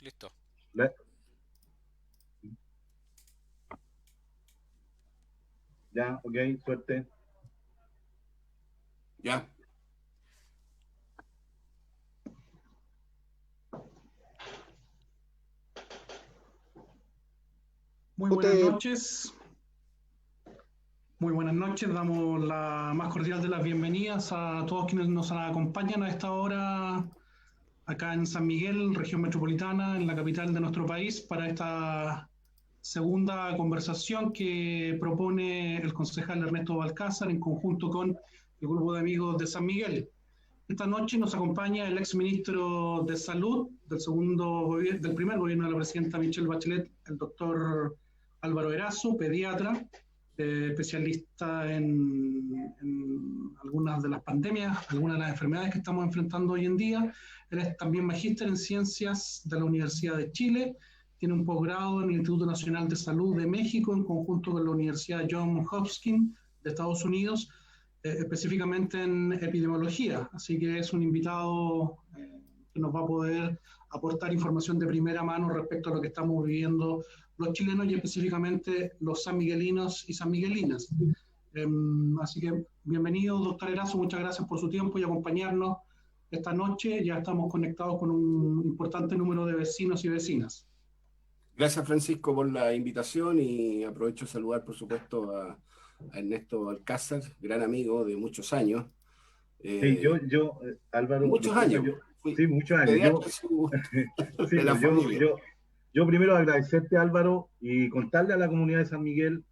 Listo. La- Ya, ok, suerte. Ya. Muy buenas noches. Muy buenas noches. Damos la más cordial de las bienvenidas a todos quienes nos acompañan a esta hora acá en San Miguel, región metropolitana, en la capital de nuestro país, para esta segunda conversación que propone el concejal Ernesto Balcázar en conjunto con el grupo de amigos de San Miguel. Esta noche nos acompaña el ex ministro de Salud del primer gobierno de la presidenta Michelle Bachelet, el doctor Álvaro Erazo, pediatra, especialista en algunas de las pandemias, algunas de las enfermedades que estamos enfrentando hoy en día. Él es también magíster en ciencias de la Universidad de Chile, tiene un posgrado en el Instituto Nacional de Salud de México en conjunto con la Universidad Johns Hopkins de Estados Unidos, específicamente en epidemiología, así que es un invitado que nos va a poder aportar información de primera mano respecto a lo que estamos viviendo los chilenos y específicamente los sanmiguelinos y sanmiguelinas. Así que bienvenido, doctor Erazo, muchas gracias por su tiempo y acompañarnos esta noche. Ya estamos conectados con un importante número de vecinos y vecinas. Gracias, Francisco, por la invitación y aprovecho de saludar, por supuesto, a Ernesto Balcázar, gran amigo de muchos años. Sí, Álvaro, Muchos disculpe, años. Fui sí, muchos años. pediatra Sí, de la pues familia. yo primero agradecerte, Álvaro, y contarle a la comunidad de San Miguel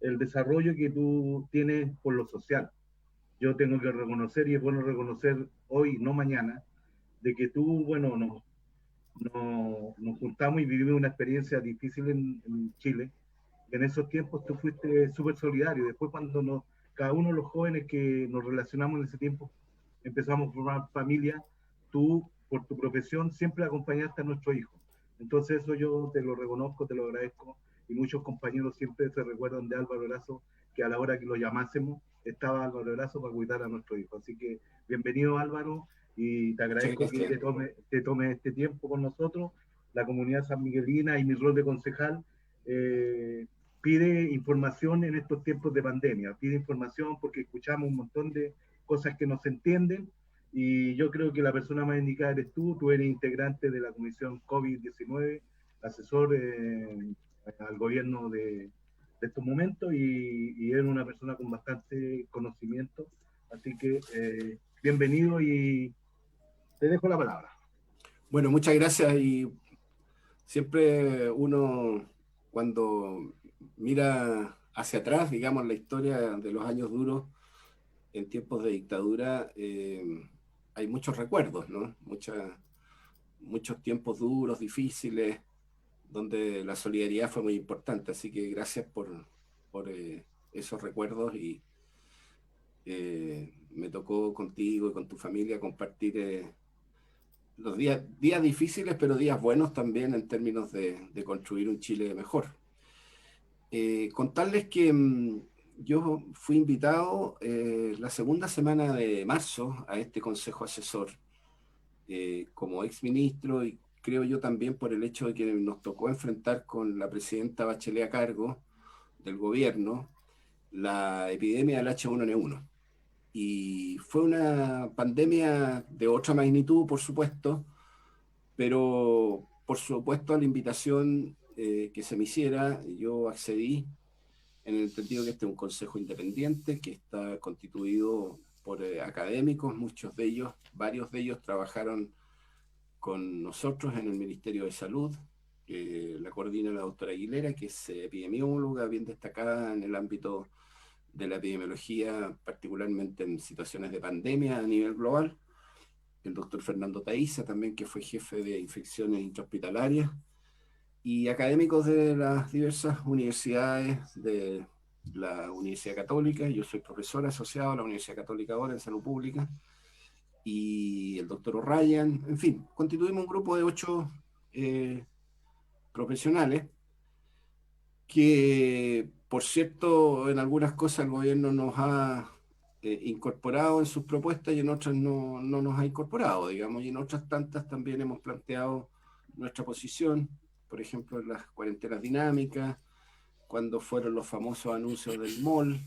el desarrollo que tú tienes por lo social. Yo tengo que reconocer, y es bueno reconocer hoy, no mañana, de que tú, bueno, nos juntamos y vivimos una experiencia difícil en Chile. En esos tiempos tú fuiste súper solidario. Después cada uno de los jóvenes que nos relacionamos en ese tiempo empezamos a formar familia, tú por tu profesión siempre acompañaste a nuestro hijo. Entonces eso yo te lo reconozco, te lo agradezco, y muchos compañeros siempre se recuerdan de Álvaro Erazo, que a la hora que lo llamásemos estaba Álvaro Erazo para cuidar a nuestro hijo. Así que bienvenido, Álvaro, y te agradezco que te tome este tiempo con nosotros. La comunidad sanmiguelina y mi rol de concejal pide información en estos tiempos de pandemia, pide información porque escuchamos un montón de cosas que no se entienden, y yo creo que la persona más indicada eres tú eres integrante de la comisión COVID-19, asesor al gobierno de estos momentos, y eres una persona con bastante conocimiento, así que bienvenido y te dejo la palabra. Bueno, muchas gracias, y siempre uno cuando mira hacia atrás, digamos, la historia de los años duros en tiempos de dictadura, hay muchos recuerdos, ¿no? Muchos tiempos duros, difíciles, donde la solidaridad fue muy importante. Así que gracias por esos recuerdos, y me tocó contigo y con tu familia compartir los días difíciles, pero días buenos también en términos de construir un Chile mejor. Contarles que yo fui invitado la segunda semana de marzo a este consejo asesor como exministro, y creo yo también por el hecho de que nos tocó enfrentar con la presidenta Bachelet a cargo del gobierno la epidemia del H1N1. Y fue una pandemia de otra magnitud, por supuesto, pero por supuesto a la invitación que se me hiciera, yo accedí, en el entendido que este es un consejo independiente que está constituido por académicos, varios de ellos trabajaron con nosotros en el Ministerio de Salud, la coordina la doctora Aguilera, que es epidemióloga bien destacada en el ámbito de la epidemiología, particularmente en situaciones de pandemia a nivel global. El doctor Fernando Taiza también, que fue jefe de infecciones intrahospitalarias, y académicos de las diversas universidades de la Universidad Católica. Yo soy profesor asociado a la Universidad Católica ahora en Salud Pública, y el doctor O'Ryan. En fin, constituimos un grupo de 8 profesionales que, por cierto, en algunas cosas el gobierno nos ha incorporado en sus propuestas, y en otras no nos ha incorporado, digamos, y en otras tantas también hemos planteado nuestra posición, por ejemplo, en las cuarentenas dinámicas, cuando fueron los famosos anuncios del MOL,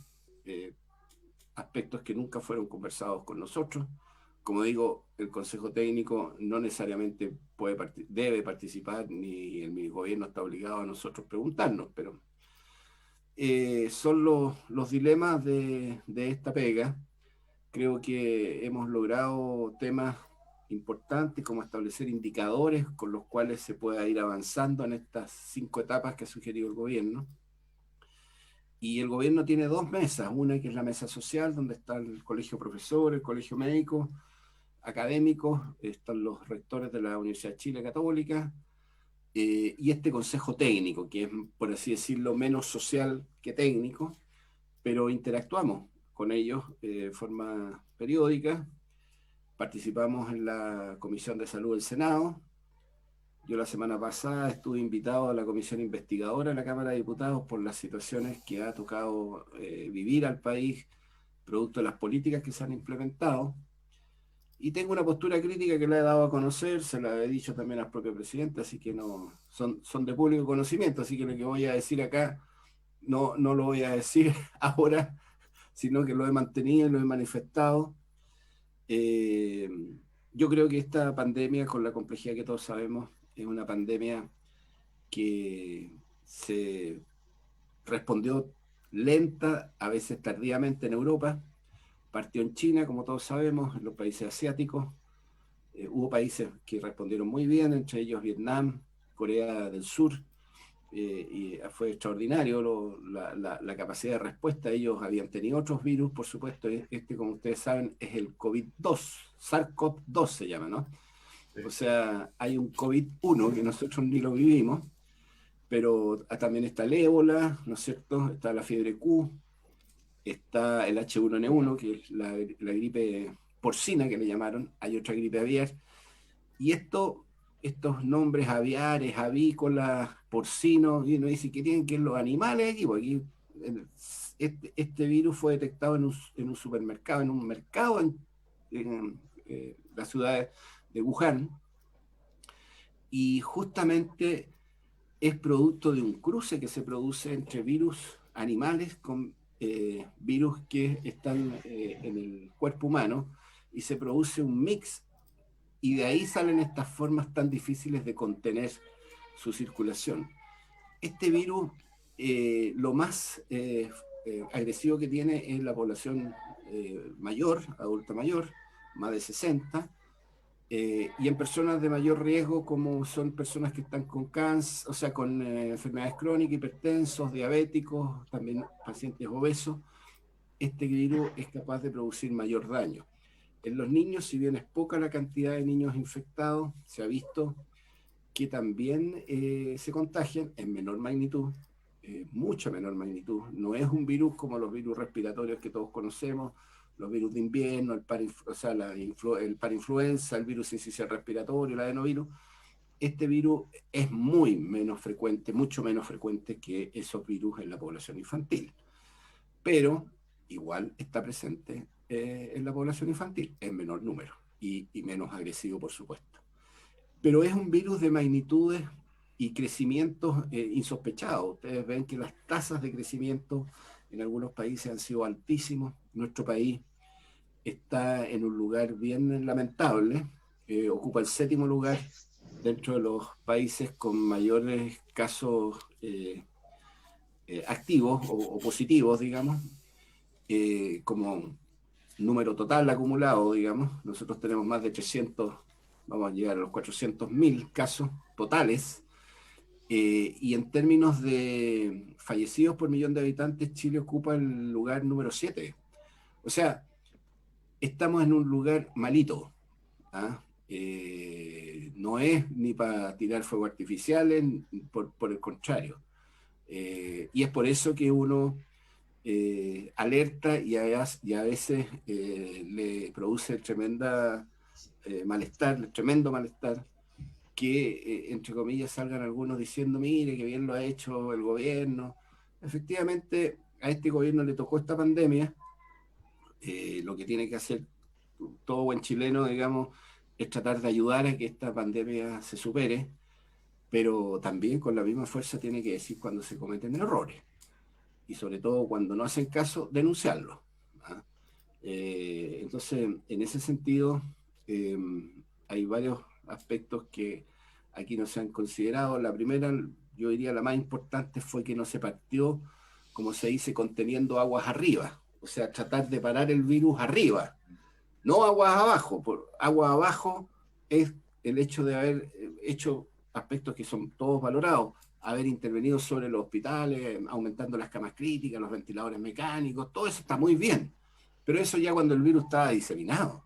aspectos que nunca fueron conversados con nosotros. Como digo, el Consejo Técnico no necesariamente debe participar, ni el gobierno está obligado a nosotros preguntarnos, pero son los dilemas de esta pega. Creo que hemos logrado temas importantes como establecer indicadores con los cuales se pueda ir avanzando en estas 5 etapas que ha sugerido el gobierno. Y el gobierno tiene 2 mesas, una que es la mesa social, donde está el colegio profesor, el colegio médico, académicos, están los rectores de la Universidad de Chile Católica, y este consejo técnico, que es, por así decirlo, menos social que técnico, pero interactuamos con ellos de forma periódica. Participamos en la Comisión de Salud del Senado. Yo la semana pasada estuve invitado a la Comisión Investigadora de la Cámara de Diputados por las situaciones que ha tocado vivir al país, producto de las políticas que se han implementado. Y tengo una postura crítica que la he dado a conocer, se la he dicho también al propio presidente, así que no son de público conocimiento, así que lo que voy a decir acá no lo voy a decir ahora, sino que lo he mantenido y lo he manifestado. Yo creo que esta pandemia, con la complejidad que todos sabemos, es una pandemia que se respondió lenta, a veces tardíamente en Europa, partió en China, como todos sabemos, en los países asiáticos. Hubo países que respondieron muy bien, entre ellos Vietnam, Corea del Sur, y fue extraordinario la capacidad de respuesta. Ellos habían tenido otros virus, por supuesto. Este, como ustedes saben, es el COVID-2, SARS-CoV-2 se llama, ¿no? Sí. O sea, hay un COVID-1 que nosotros ni lo vivimos, pero también está el ébola, ¿no es cierto? Está la fiebre Q, está el H1N1, que es la gripe porcina que le llamaron, hay otra gripe aviar, y estos nombres aviares, avícolas, porcinos, y uno dice que tienen que ser los animales aquí, porque aquí este virus fue detectado en un supermercado, en un mercado en la ciudad de Wuhan, y justamente es producto de un cruce que se produce entre virus animales con virus que están en el cuerpo humano, y se produce un mix, y de ahí salen estas formas tan difíciles de contener su circulación. Este virus, lo más agresivo que tiene es la población mayor, adulta mayor, más de 60, y en personas de mayor riesgo, como son personas que están con cáncer, o sea, con enfermedades crónicas, hipertensos, diabéticos, también pacientes obesos, este virus es capaz de producir mayor daño. En los niños, si bien es poca la cantidad de niños infectados, se ha visto que también se contagian en menor magnitud, mucha menor magnitud. No es un virus como los virus respiratorios que todos conocemos, los virus de invierno, el parainfluenza, el virus sincicial respiratorio, el adenovirus. Este virus es muy menos frecuente, mucho menos frecuente que esos virus en la población infantil. Pero igual está presente en la población infantil, en menor número y menos agresivo, por supuesto. Pero es un virus de magnitudes y crecimientos insospechados. Ustedes ven que las tasas de crecimiento en algunos países han sido altísimos. Nuestro país está en un lugar bien lamentable, ocupa el 7º lugar dentro de los países con mayores casos activos o positivos, digamos, como número total acumulado, digamos. Nosotros tenemos más de 300, vamos a llegar a los 400.000 casos totales, y en términos de fallecidos por millón de habitantes, Chile ocupa el lugar número 7. O sea, estamos en un lugar malito, ¿ah? No es ni para tirar fuegos artificiales, por el contrario. Y es por eso que uno alerta y a veces le produce tremendo malestar, que entre comillas salgan algunos diciendo, mire, que bien lo ha hecho el gobierno. Efectivamente, a este gobierno le tocó esta pandemia. Lo que tiene que hacer todo buen chileno, digamos, es tratar de ayudar a que esta pandemia se supere. pero también con la misma fuerza tiene que decir cuando se cometen errores, y sobre todo cuando no hacen caso, denunciarlos. ¿Ah? Entonces, en ese sentido, hay varios aspectos que aquí no se han considerado. La primera, yo diría la más importante, fue que no se partió, como se dice, conteniendo aguas arriba, o sea, tratar de parar el virus arriba, no aguas abajo. Aguas abajo es el hecho de haber hecho aspectos que son todos valorados, haber intervenido sobre los hospitales, aumentando las camas críticas, los ventiladores mecánicos, todo eso está muy bien, pero eso ya cuando el virus estaba diseminado.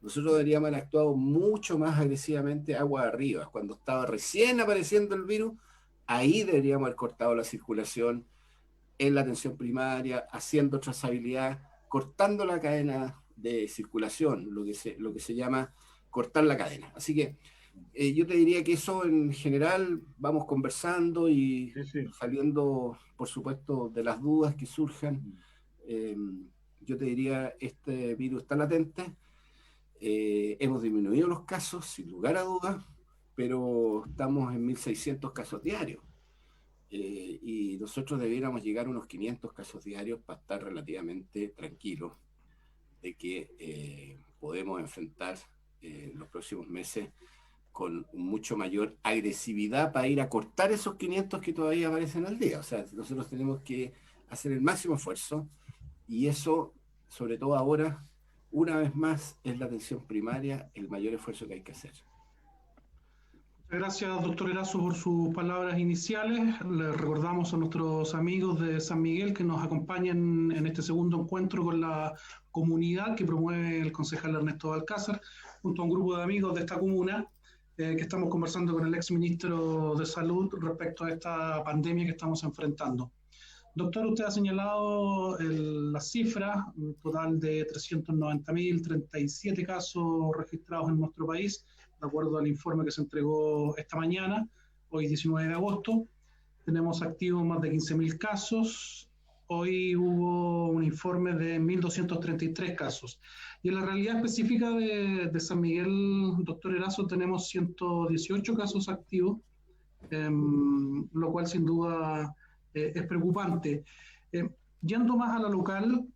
Nosotros deberíamos haber actuado mucho más agresivamente agua arriba, cuando estaba recién apareciendo el virus, ahí deberíamos haber cortado la circulación en la atención primaria, haciendo trazabilidad, cortando la cadena de circulación, lo que se llama cortar la cadena. Así que yo te diría que eso en general vamos conversando y saliendo, por supuesto, de las dudas que surjan. Yo te diría, este virus está latente, hemos disminuido los casos, sin lugar a dudas, pero estamos en 1.600 casos diarios. Y nosotros debiéramos llegar a unos 500 casos diarios para estar relativamente tranquilos de que podemos enfrentar los próximos meses con mucho mayor agresividad para ir a cortar esos 500 que todavía aparecen al día. O sea, nosotros tenemos que hacer el máximo esfuerzo, y eso, sobre todo ahora, una vez más, es la atención primaria el mayor esfuerzo que hay que hacer. Gracias, doctor Erazo, por sus palabras iniciales. Les recordamos a nuestros amigos de San Miguel que nos acompañan en este segundo encuentro con la comunidad que promueve el concejal Ernesto Balcázar, junto a un grupo de amigos de esta comuna, que estamos conversando con el exministro de Salud respecto a esta pandemia que estamos enfrentando. Doctor, usted ha señalado las cifras, un total de 390.037 casos registrados en nuestro país, de acuerdo al informe que se entregó esta mañana, hoy 19 de agosto. Tenemos activos más de 15.000 casos. Hoy hubo un informe de 1.233 casos. Y en la realidad específica de San Miguel, doctor Erazo, tenemos 118 casos activos, lo cual sin duda es preocupante. Yendo más a la local,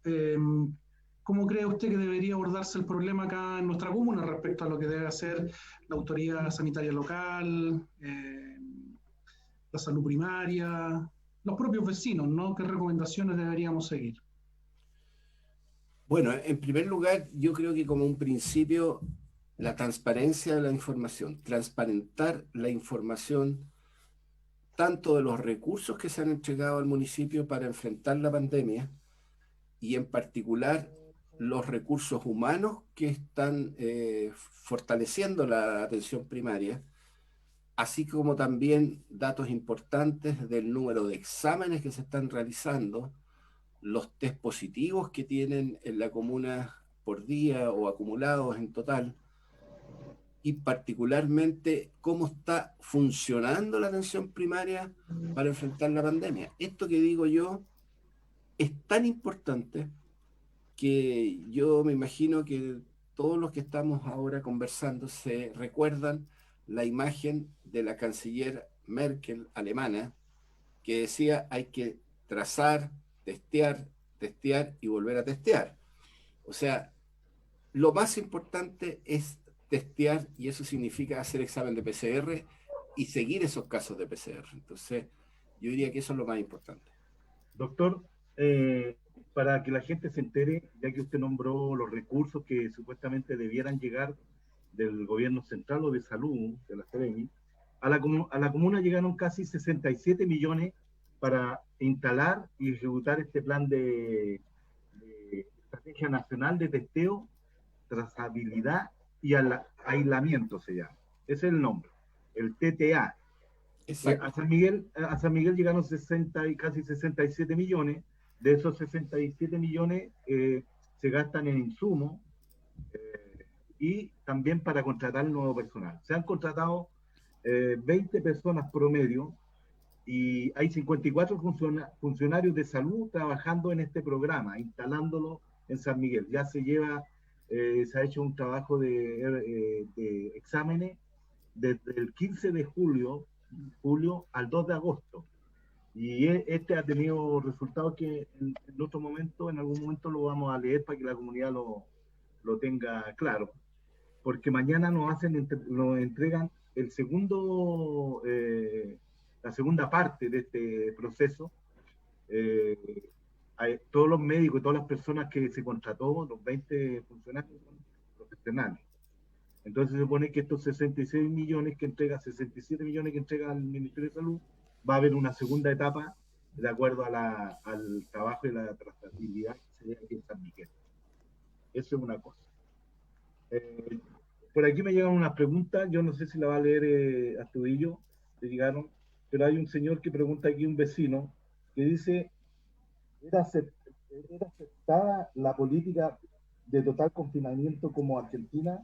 ¿cómo cree usted que debería abordarse el problema acá en nuestra comuna respecto a lo que debe hacer la autoridad sanitaria local, la salud primaria, los propios vecinos, ¿no? ¿Qué recomendaciones deberíamos seguir? Bueno, en primer lugar, yo creo que como un principio, la transparencia de la información, transparentar la información tanto de los recursos que se han entregado al municipio para enfrentar la pandemia, y en particular los recursos humanos que están fortaleciendo la atención primaria, así como también datos importantes del número de exámenes que se están realizando, los test positivos que tienen en la comuna por día o acumulados en total, y particularmente cómo está funcionando la atención primaria para enfrentar la pandemia. Esto que digo yo es tan importante que yo me imagino que todos los que estamos ahora conversando se recuerdan la imagen de la canciller Merkel alemana, que decía hay que trazar, testear, testear y volver a testear. O sea, lo más importante es testear, y eso significa hacer examen de PCR y seguir esos casos de PCR. Entonces, yo diría que eso es lo más importante. Doctor, para que la gente se entere, ya que usted nombró los recursos que supuestamente debieran llegar del gobierno central o de salud, de la CEREMI, a la comuna llegaron casi 67 millones para instalar y ejecutar este plan de estrategia nacional de testeo, trazabilidad y aislamiento se llama. Ese es el nombre, el TTA. A San Miguel llegaron 60 y casi 67 millones. De esos 67 millones se gastan en insumos y también para contratar nuevo personal. Se han contratado 20 personas promedio y hay 54 funcionarios de salud trabajando en este programa, instalándolo en San Miguel. Ya se ha hecho un trabajo de exámenes desde el 15 de julio julio al 2 de agosto. Y este ha tenido resultados que en otro momento, en algún momento lo vamos a leer para que la comunidad lo tenga claro. Porque mañana nos entregan el segundo, la segunda parte de este proceso. Todos los médicos y todas las personas que se contrató, los 20 funcionarios, son profesionales. Entonces se supone que estos 66 millones que entrega, 67 millones que entrega el Ministerio de Salud, va a haber una segunda etapa de acuerdo al trabajo y la trazabilidad que se dé aquí en San Miguel. Eso es una cosa. Por aquí me llegan unas preguntas, yo no sé si la va a leer Astudillo, te llegaron, pero hay un señor que pregunta aquí, un vecino, que dice, ¿era aceptada la política de total confinamiento como Argentina?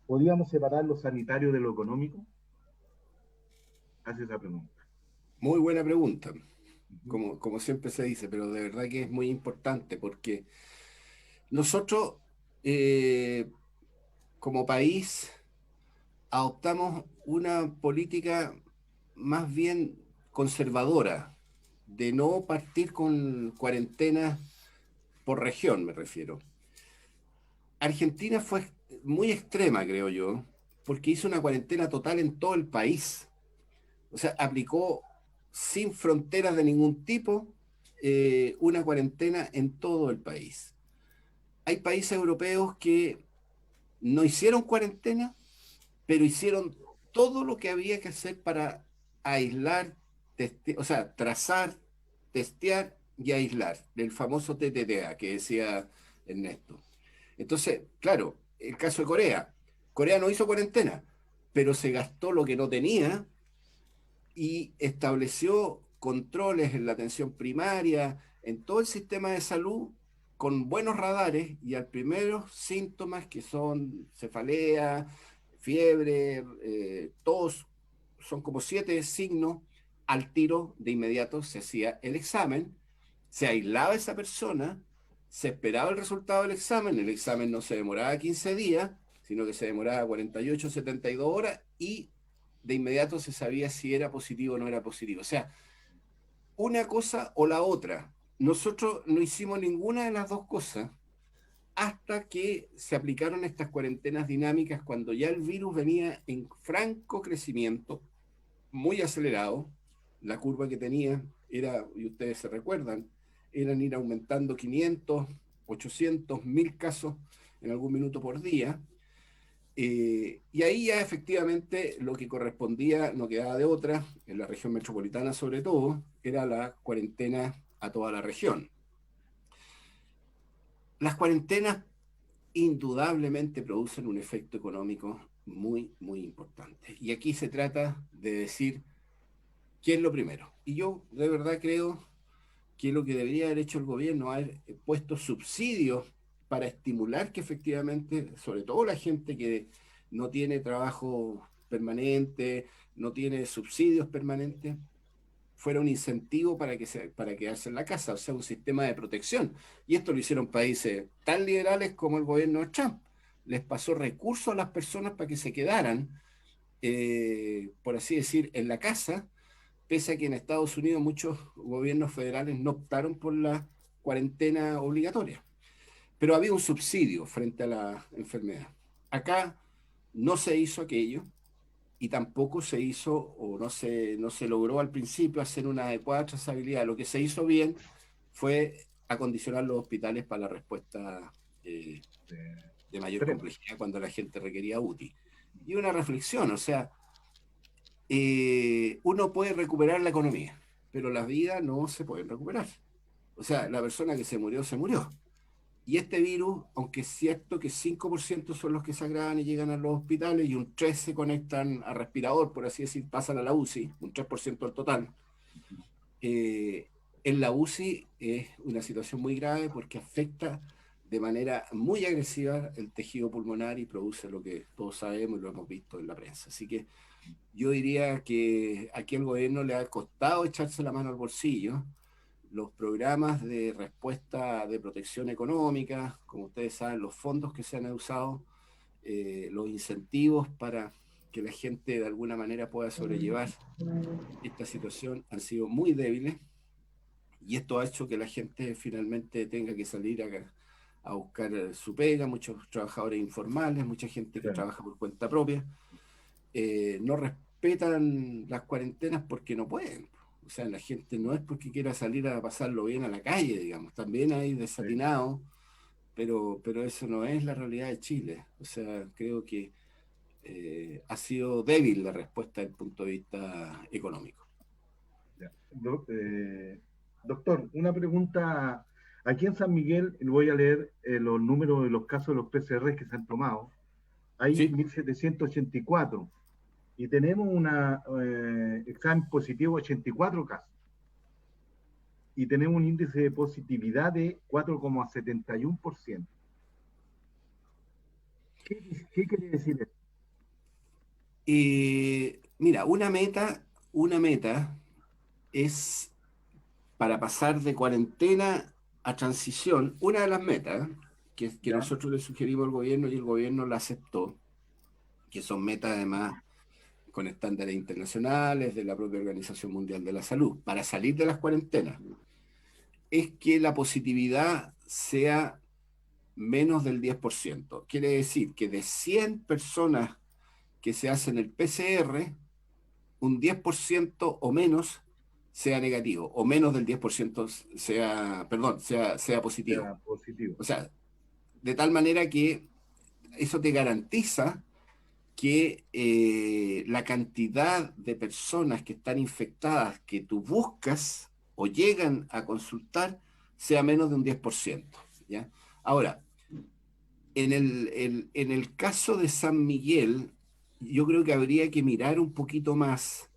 ¿Podíamos separar lo sanitario de lo económico? Hace esa pregunta. Muy buena pregunta, como siempre se dice, pero de verdad que es muy importante porque nosotros, como país, adoptamos una política más bien conservadora, de no partir con cuarentenas por región, me refiero. Argentina fue muy extrema, creo yo, porque hizo una cuarentena total en todo el país. O sea, aplicó sin fronteras de ningún tipo una cuarentena en todo el país. Hay países europeos que no hicieron cuarentena, pero hicieron todo lo que había que hacer para aislar, o sea, trazar, testear y aislar, el famoso TTTA que decía Ernesto. Entonces, claro, el caso de Corea. Corea no hizo cuarentena, pero se gastó lo que no tenía y estableció controles en la atención primaria, en todo el sistema de salud, con buenos radares y al primeros síntomas que son cefalea, fiebre, tos, son como 7 signos, al tiro de inmediato se hacía el examen, se aislaba esa persona, se esperaba el resultado del examen, el examen no se demoraba 15 días, sino que se demoraba 48, 72 horas y de inmediato se sabía si era positivo o no era positivo. O sea, una cosa o la otra. Nosotros no hicimos ninguna de las dos cosas hasta que se aplicaron estas cuarentenas dinámicas cuando ya el virus venía en franco crecimiento, muy acelerado. La curva que tenía era, y ustedes se recuerdan, eran ir aumentando 500, 800, 1000 casos en algún minuto por día. Y ahí ya efectivamente lo que correspondía, no quedaba de otra, en la región metropolitana sobre todo, era la cuarentena a toda la región. Las cuarentenas indudablemente producen un efecto económico muy, muy importante. Y aquí se trata de decir qué es lo primero. Y yo de verdad creo que lo que debería haber hecho el gobierno, haber puesto subsidios para estimular que efectivamente, sobre todo la gente que no tiene trabajo permanente, no tiene subsidios permanentes, fuera un incentivo para quedarse en la casa, o sea, un sistema de protección. Y esto lo hicieron países tan liberales como el gobierno de Trump. Les pasó recursos a las personas para que se quedaran, por así decir, en la casa, pese a que en Estados Unidos muchos gobiernos federales no optaron por la cuarentena obligatoria. Pero había un subsidio frente a la enfermedad. Acá no se hizo aquello y tampoco se hizo o no se logró al principio hacer una adecuada trazabilidad. Lo que se hizo bien fue acondicionar los hospitales para la respuesta de mayor complejidad cuando la gente requería UTI. Y una reflexión, o sea, uno puede recuperar la economía, pero las vidas no se pueden recuperar. O sea, la persona que se murió, se murió. Y este virus, aunque es cierto que 5% son los que se agravan y llegan a los hospitales y un 3% se conectan a respirador, por así decir, pasan a la UCI, un 3% del total, en la UCI es una situación muy grave porque afecta de manera muy agresiva el tejido pulmonar y produce lo que todos sabemos y lo hemos visto en la prensa. Así que yo diría que aquí al gobierno le ha costado echarse la mano al bolsillo. Los programas de respuesta de protección económica, como ustedes saben, los fondos que se han usado, los incentivos para que la gente de alguna manera pueda sobrellevar esta situación han sido muy débiles, y esto ha hecho que la gente finalmente tenga que salir a buscar su pega, muchos trabajadores informales, mucha gente que trabaja por cuenta propia, no respetan las cuarentenas porque no pueden. O sea, la gente no es porque quiera salir a pasarlo bien a la calle, digamos. También hay desatinados, pero eso no es la realidad de Chile. O sea, creo que ha sido débil la respuesta desde el punto de vista económico. Doctor, una pregunta. Aquí en San Miguel, voy a leer los números de los casos de los PCR que se han tomado. Hay 1.784 y tenemos un examen positivo 84 casos. Y tenemos un índice de positividad de 4,71%. ¿Qué quiere decir esto? Mira, una meta es para pasar de cuarentena a transición. Una de las metas que nosotros le sugerimos al gobierno y el gobierno la aceptó, que son metas además con estándares internacionales de la propia Organización Mundial de la Salud, para salir de las cuarentenas, es que la positividad sea menos del 10%. Quiere decir que de 100 personas que se hacen el PCR, un 10% o menos sea negativo, o menos del 10% sea positivo. Sea positivo. O sea, de tal manera que eso te garantiza que la cantidad de personas que están infectadas que tú buscas o llegan a consultar sea menos de un 10%. ¿Ya? Ahora, en el caso de San Miguel, yo creo que habría que mirar un poquito más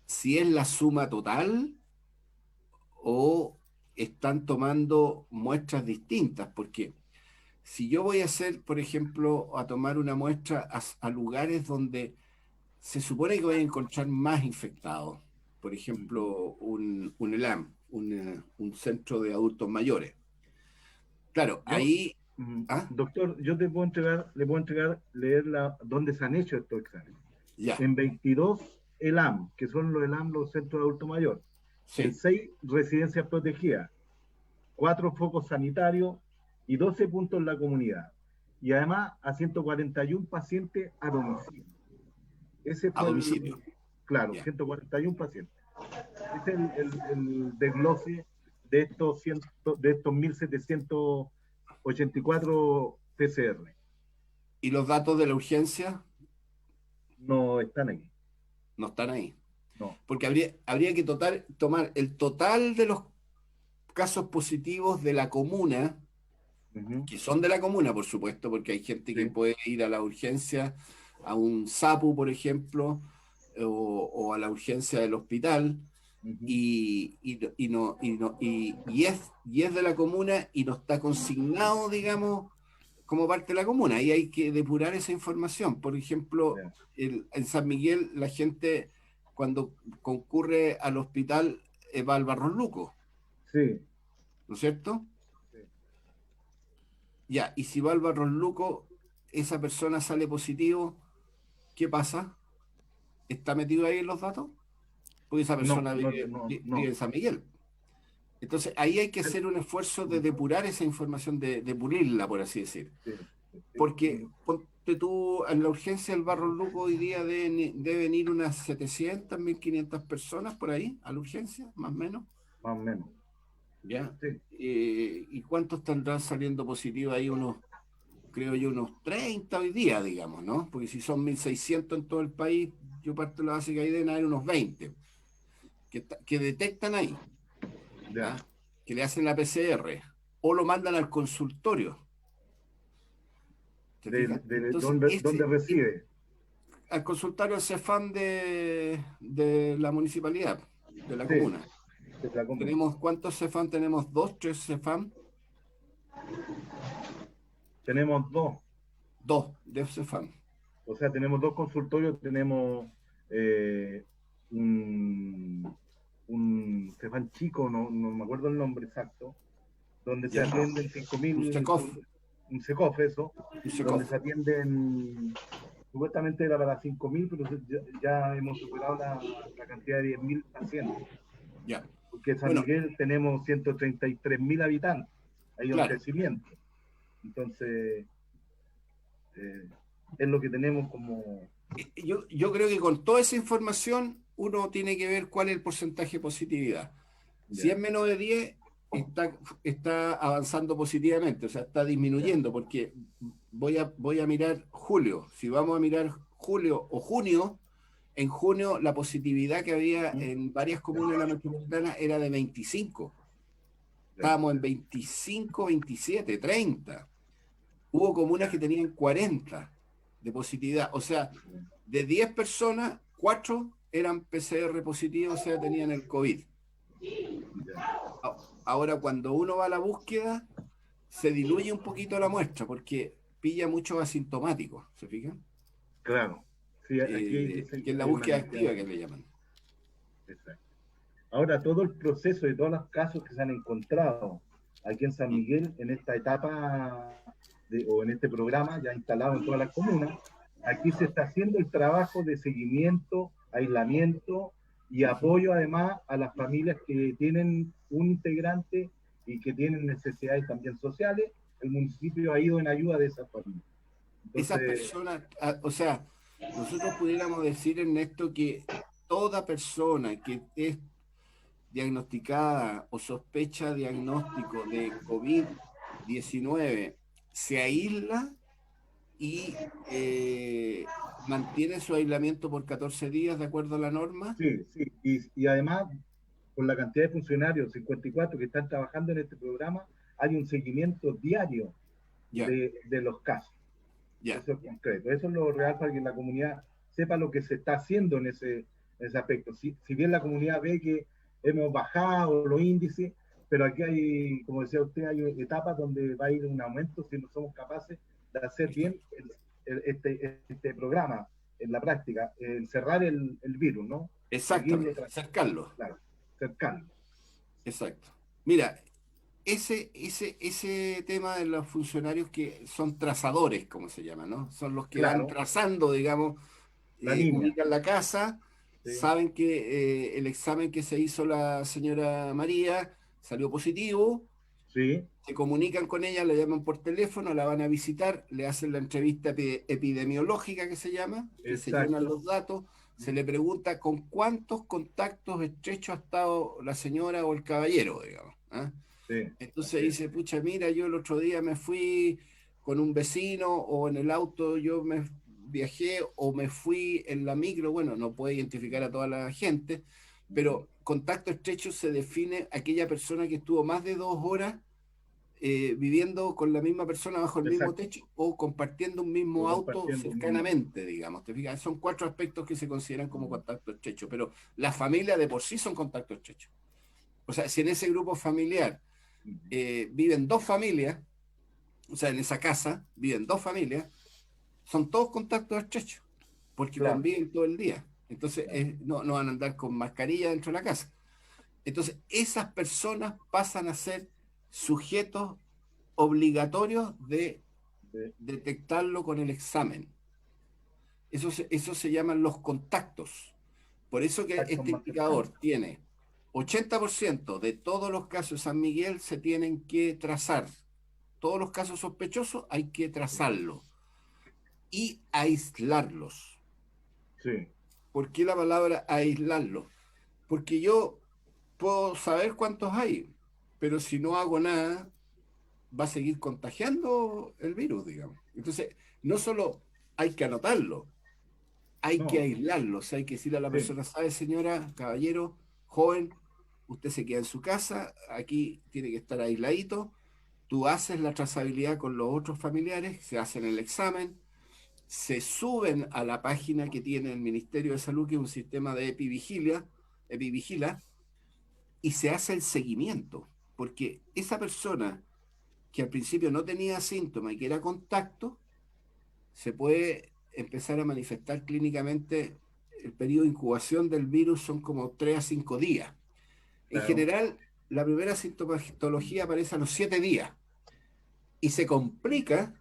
si es la suma total o están tomando muestras distintas, porque si yo voy a hacer, por ejemplo, a tomar una muestra a lugares donde se supone que voy a encontrar más infectados, por ejemplo, un ELAM, un centro de adultos mayores. Claro, ahí... Doctor, yo le puedo entregar, dónde se han hecho estos exámenes. Ya. En 22 ELAM, que son los ELAM, los centros de adulto mayor. Sí. En 6 residencias protegidas, 4 focos sanitarios y 12 puntos en la comunidad. Y además a 141 pacientes a domicilio. Ese fue a domicilio. Claro, yeah. 141 pacientes. Ese es el desglose de estos 1.784 PCR. ¿Y los datos de la urgencia? No están ahí. No están ahí. No. Porque habría que tomar el total de los casos positivos de la comuna, que son de la comuna, por supuesto, porque hay gente que puede ir a la urgencia, a un SAPU, por ejemplo, o a la urgencia del hospital, y es de la comuna y no está consignado, digamos, como parte de la comuna. Y hay que depurar esa información. Por ejemplo, en San Miguel, la gente, cuando concurre al hospital, va al Barros Luco. Sí. ¿No es cierto? Sí. Ya, y si va al Barros Luco, esa persona sale positivo, ¿qué pasa? ¿Está metido ahí en los datos? Porque esa persona vive en San Miguel. Entonces, ahí hay que hacer un esfuerzo de depurar esa información, de pulirla, por así decir. Sí. Porque, ponte tú, en la urgencia del Barros Luco hoy día deben ir unas 700, 1.500 personas por ahí, a la urgencia, más o menos. Más o menos. ¿Ya? Sí. ¿Y cuántos tendrán saliendo positivos ahí? Creo yo, unos 30 hoy día, digamos, ¿no? Porque si son 1.600 en todo el país, yo parto de la base que ahí deben haber unos 20 que detectan ahí, ¿ya? Que le hacen la PCR o lo mandan al consultorio. Entonces, ¿dónde reside? Al consultorio del CEFAM de la municipalidad, de la comuna. ¿Tenemos cuántos CEFAM? ¿Tenemos 2, 3 CEFAM? Tenemos 2. 2 de CEFAM. O sea, tenemos 2 consultorios, tenemos un CEFAM chico, no me acuerdo el nombre exacto, donde se atienden 5.000... Un SECOF, eso. un SECOF. Donde se atienden Supuestamente era para 5.000, pero ya hemos superado la cantidad de 10.000 pacientes. Ya. Porque en San Bueno, Miguel tenemos 133.000 habitantes. Hay un claro. crecimiento. Entonces, es lo que tenemos como... Yo creo que con toda esa información uno tiene que ver cuál es el porcentaje de positividad. Si Ya. es menos de 10, está avanzando positivamente, o sea, está disminuyendo, porque voy a mirar julio. Si vamos a mirar julio o junio, en junio la positividad que había en varias comunas de la metropolitana era de 25. Estábamos en 25, 27, 30. Hubo comunas que tenían 40 de positividad. O sea, de 10 personas, 4 eran PCR positivos, o sea, tenían el COVID. Ahora, cuando uno va a la búsqueda, se diluye un poquito la muestra, porque pilla muchos asintomáticos, ¿se fijan? Claro. Sí, aquí Que es la hay una búsqueda cantidad. activa que le llaman. Exacto. Ahora, todo el proceso de todos los casos que se han encontrado aquí en San Miguel, en esta etapa o en este programa ya instalado en todas las comunas, aquí se está haciendo el trabajo de seguimiento, aislamiento y apoyo además a las familias que tienen un integrante y que tienen necesidades también sociales. El municipio ha ido en ayuda de esas familias. Esas Entonces, personas, o sea, nosotros pudiéramos decir, Ernesto, que toda persona que es diagnosticada o sospecha diagnóstico de COVID-19 se aísla y mantiene su aislamiento por 14 días de acuerdo a la norma. sí, sí. Y además, con la cantidad de funcionarios, 54 que están trabajando en este programa, hay un seguimiento diario Ya, de los casos. ya. Eso es concreto. Eso es lo real para que la comunidad sepa lo que se está haciendo en ese aspecto. Si bien la comunidad ve que hemos bajado los índices, pero aquí hay, como decía usted, hay etapas donde va a ir un aumento si no somos capaces de hacer bien este programa en la práctica, cerrar el virus, ¿no? Seguirlo, Exactamente, acercarlo. claro, cercarlo. Exacto. Mira, ese tema de los funcionarios que son trazadores, como se llama, ¿no? Son los que van Claro, trazando, digamos, la línea. ubican la casa, Sí, saben que el examen que se hizo la señora María salió positivo, sí, se comunican con ella, la llaman por teléfono, la van a visitar, le hacen la entrevista epidemiológica que se llama, que se llenan exacto. los datos, se le pregunta con cuántos contactos estrechos ha estado la señora o el caballero, digamos. ¿Ah? Sí, Entonces así es. dice, pucha, mira, yo el otro día me fui con un vecino o en el auto yo me viajé o me fui en la micro, bueno, no puede identificar a toda la gente, pero contacto estrecho se define aquella persona que estuvo más de 2 horas viviendo con la misma persona bajo el mismo Exacto. techo o compartiendo un O mismo auto compartiendo un mismo. cercanamente, digamos. ¿Te fijas? Son 4 aspectos que se consideran como contacto estrecho, pero la familia de por sí son contacto estrecho. O sea, si en ese grupo familiar viven 2 familias, o sea, en esa casa viven 2 familias, son todos contactos estrechos, porque Claro, conviven todo el día. Entonces, claro. no van a andar con mascarilla dentro de la casa. Entonces, esas personas pasan a ser sujetos obligatorios de De detectarlo con el examen. Eso se llaman los contactos. Por eso que contactos este más cercanos. indicador tiene 80% de todos los casos de San Miguel se tienen que trazar. Todos los casos sospechosos hay que trazarlo y aislarlos. Sí, ¿Por qué la palabra aislarlos? Porque yo puedo saber cuántos hay, pero si no hago nada, va a seguir contagiando el virus, digamos. Entonces, no solo hay que anotarlo, hay que no, aislarlo, o sea, hay que decirle a la sí, persona, sabe señora, caballero, joven, usted se queda en su casa, aquí tiene que estar aisladito, tú haces la trazabilidad con los otros familiares, se hacen el examen, se suben a la página que tiene el Ministerio de Salud, que es un sistema de epivigila, y se hace el seguimiento, porque esa persona que al principio no tenía síntomas y que era contacto, se puede empezar a manifestar clínicamente. El periodo de incubación del virus son como 3 a 5 días. En claro. general, la primera sintomatología aparece a los 7 días y se complica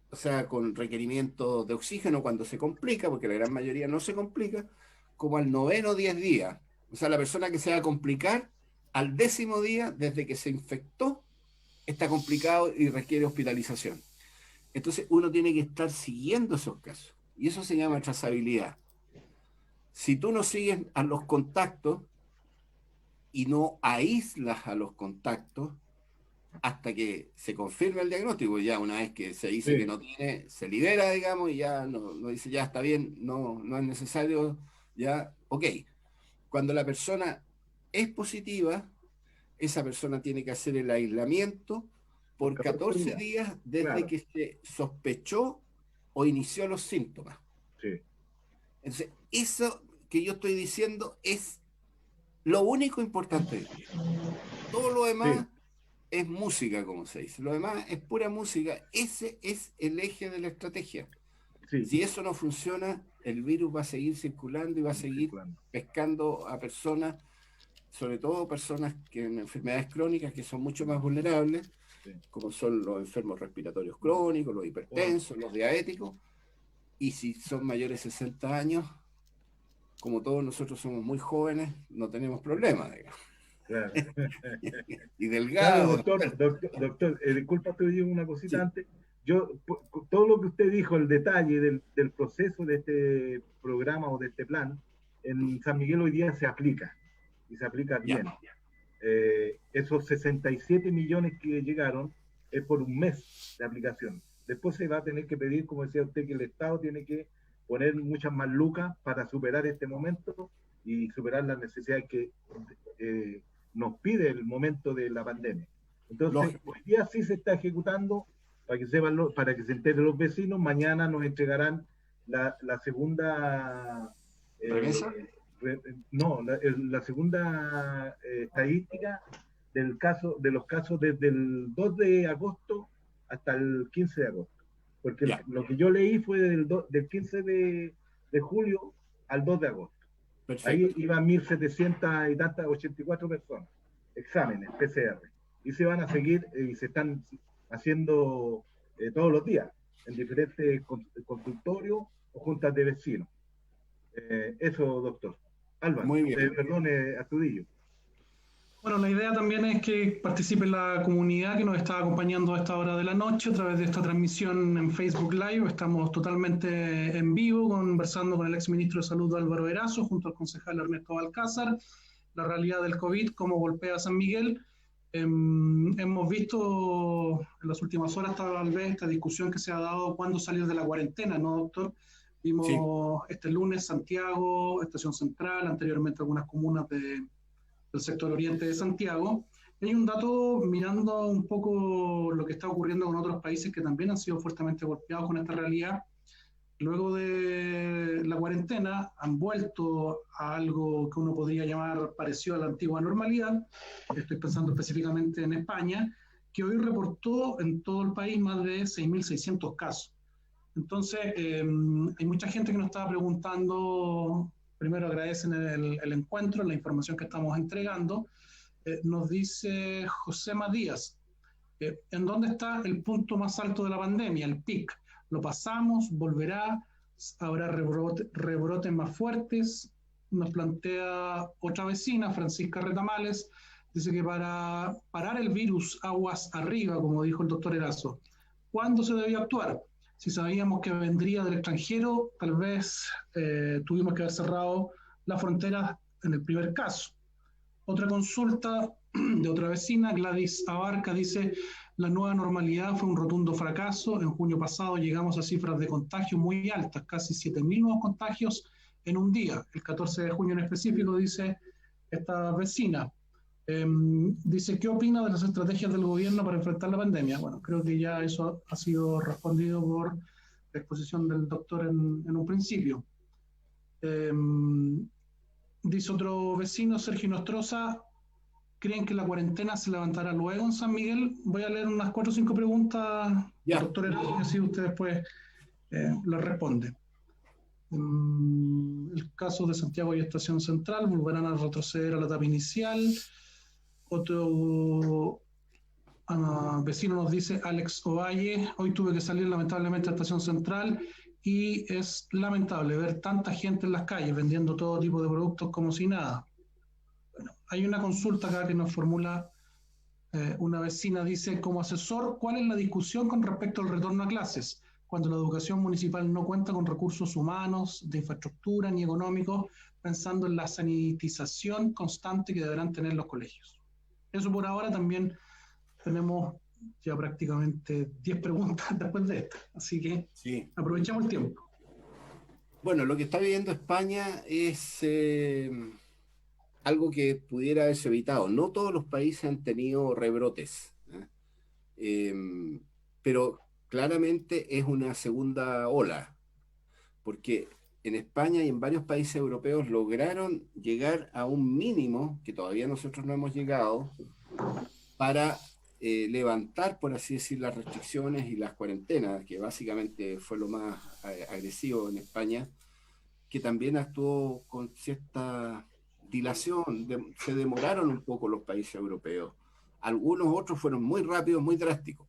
o sea, con requerimiento de oxígeno cuando se complica, porque la gran mayoría no se complica, como al 9º o 10 días. O sea, la persona que se va a complicar al 10º día desde que se infectó está complicado y requiere hospitalización. Entonces uno tiene que estar siguiendo esos casos. Y eso se llama trazabilidad. Si tú no sigues a los contactos y no aíslas a los contactos hasta que se confirme el diagnóstico, ya una vez que se dice que no tiene, se libera, digamos, y ya no dice, ya está bien, no es necesario, ya, ok. Cuando la persona es positiva, esa persona tiene que hacer el aislamiento por 14 días desde que se sospechó o inició los síntomas. Sí. Entonces, eso que yo estoy diciendo es lo único importante. Todo lo demás es música, como se dice. Lo demás es pura música. Ese es el eje de la estrategia. Si eso no funciona, el virus va a seguir circulando y va a seguir pescando a personas, sobre todo personas que en enfermedades crónicas que son mucho más vulnerables, como son los enfermos respiratorios crónicos, los hipertensos, los diabéticos, y si son mayores de 60 años, como todos nosotros somos muy jóvenes, no tenemos problemas, digamos. Claro. Y delgado. Claro, doctor, disculpa, te digo una cosita antes. Yo, todo lo que usted dijo, el detalle del proceso de este programa o de este plan, en San Miguel hoy día se aplica, y se aplica bien. Esos 67 millones que llegaron es por un mes de aplicación. Después se va a tener que pedir, como decía usted, que el Estado tiene que poner muchas más lucas para superar este momento y superar las necesidades que nos pide el momento de la pandemia. Entonces, hoy día sí se está ejecutando, para que sepan, para que se enteren los vecinos. Mañana nos entregarán la segunda la segunda estadística de los casos desde el 2 de agosto hasta el 15 de agosto. Porque lo que yo leí fue del 15 de julio al 2 de agosto. Perfecto. Ahí iban 1.700 y tantas, 84 personas, exámenes PCR. Y se van a seguir y se están haciendo todos los días en diferentes consultorios o juntas de vecinos. Eso, doctor. Álvaro, muy bien. Perdón, Astudillo. Bueno, la idea también es que participe la comunidad que nos está acompañando a esta hora de la noche a través de esta transmisión en Facebook Live. Estamos totalmente en vivo conversando con el exministro de Salud Álvaro Erazo junto al concejal Ernesto Balcázar. La realidad del COVID, cómo golpea a San Miguel. Hemos visto en las últimas horas tal vez esta discusión que se ha dado cuándo salir de la cuarentena, ¿no, doctor? Vimos este lunes Santiago, Estación Central, anteriormente algunas comunas del sector oriente de Santiago. Hay un dato mirando un poco lo que está ocurriendo con otros países que también han sido fuertemente golpeados con esta realidad. Luego de la cuarentena han vuelto a algo que uno podría llamar parecido a la antigua normalidad. Estoy pensando específicamente en España, que hoy reportó en todo el país más de 6.600 casos. Entonces, hay mucha gente que nos estaba preguntando. Primero agradecen el encuentro, la información que estamos entregando. Nos dice Josema Díaz, ¿en dónde está el punto más alto de la pandemia, el pic? ¿Lo pasamos? ¿Volverá? ¿Habrá rebrotes más fuertes? Nos plantea otra vecina, Francisca Retamales, dice que para parar el virus aguas arriba, como dijo el doctor Erazo, ¿cuándo se debía actuar? Si sabíamos que vendría del extranjero, tal vez tuvimos que haber cerrado las fronteras en el primer caso. Otra consulta de otra vecina, Gladys Abarca, dice: la nueva normalidad fue un rotundo fracaso. En junio pasado llegamos a cifras de contagio muy altas, casi 7.000 nuevos contagios en un día. El 14 de junio en específico, dice esta vecina. Dice, ¿qué opina de las estrategias del gobierno para enfrentar la pandemia? Bueno, creo que ya eso ha sido respondido por la exposición del doctor en un principio. Dice otro vecino, Sergio Nostroza, ¿creen que la cuarentena se levantará luego en San Miguel? Voy a leer unas 4 o 5 preguntas, doctor, y así usted después las responde. El caso de Santiago y Estación Central, volverán a retroceder a la etapa inicial. Otro vecino nos dice Alex Ovalle, hoy tuve que salir lamentablemente a Estación Central y es lamentable ver tanta gente en las calles vendiendo todo tipo de productos como si nada. Bueno, hay una consulta acá que nos formula una vecina, dice, como asesor, ¿cuál es la discusión con respecto al retorno a clases? Cuando la educación municipal no cuenta con recursos humanos, de infraestructura ni económicos, pensando en la sanitización constante que deberán tener los colegios. Eso por ahora. También tenemos ya prácticamente 10 preguntas después de esta, así que Sí. aprovechamos el tiempo. Bueno, lo que está viviendo España es algo que pudiera haberse evitado. No todos los países han tenido rebrotes, ¿eh? Pero claramente es una segunda ola, porque en España y en varios países europeos lograron llegar a un mínimo, que todavía nosotros no hemos llegado, para levantar, por así decir, las restricciones y las cuarentenas, que básicamente fue lo más agresivo en España, que también actuó con cierta dilación, se demoraron un poco los países europeos. Algunos otros fueron muy rápidos, muy drásticos.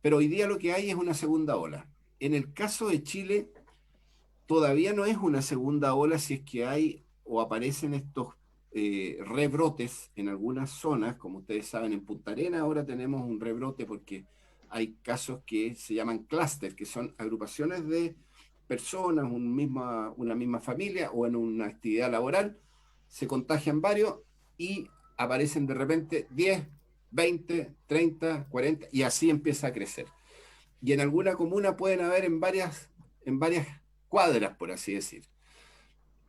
Pero hoy día lo que hay es una segunda ola. En el caso de Chile, todavía no es una segunda ola si es que hay o aparecen estos rebrotes en algunas zonas. Como ustedes saben, en Punta Arenas ahora tenemos un rebrote porque hay casos que se llaman clúster, que son agrupaciones de personas, una misma familia o en una actividad laboral, se contagian varios y aparecen de repente 10, 20, 30, 40 y así empieza a crecer. Y en alguna comuna pueden haber en varias cuadras, por así decir.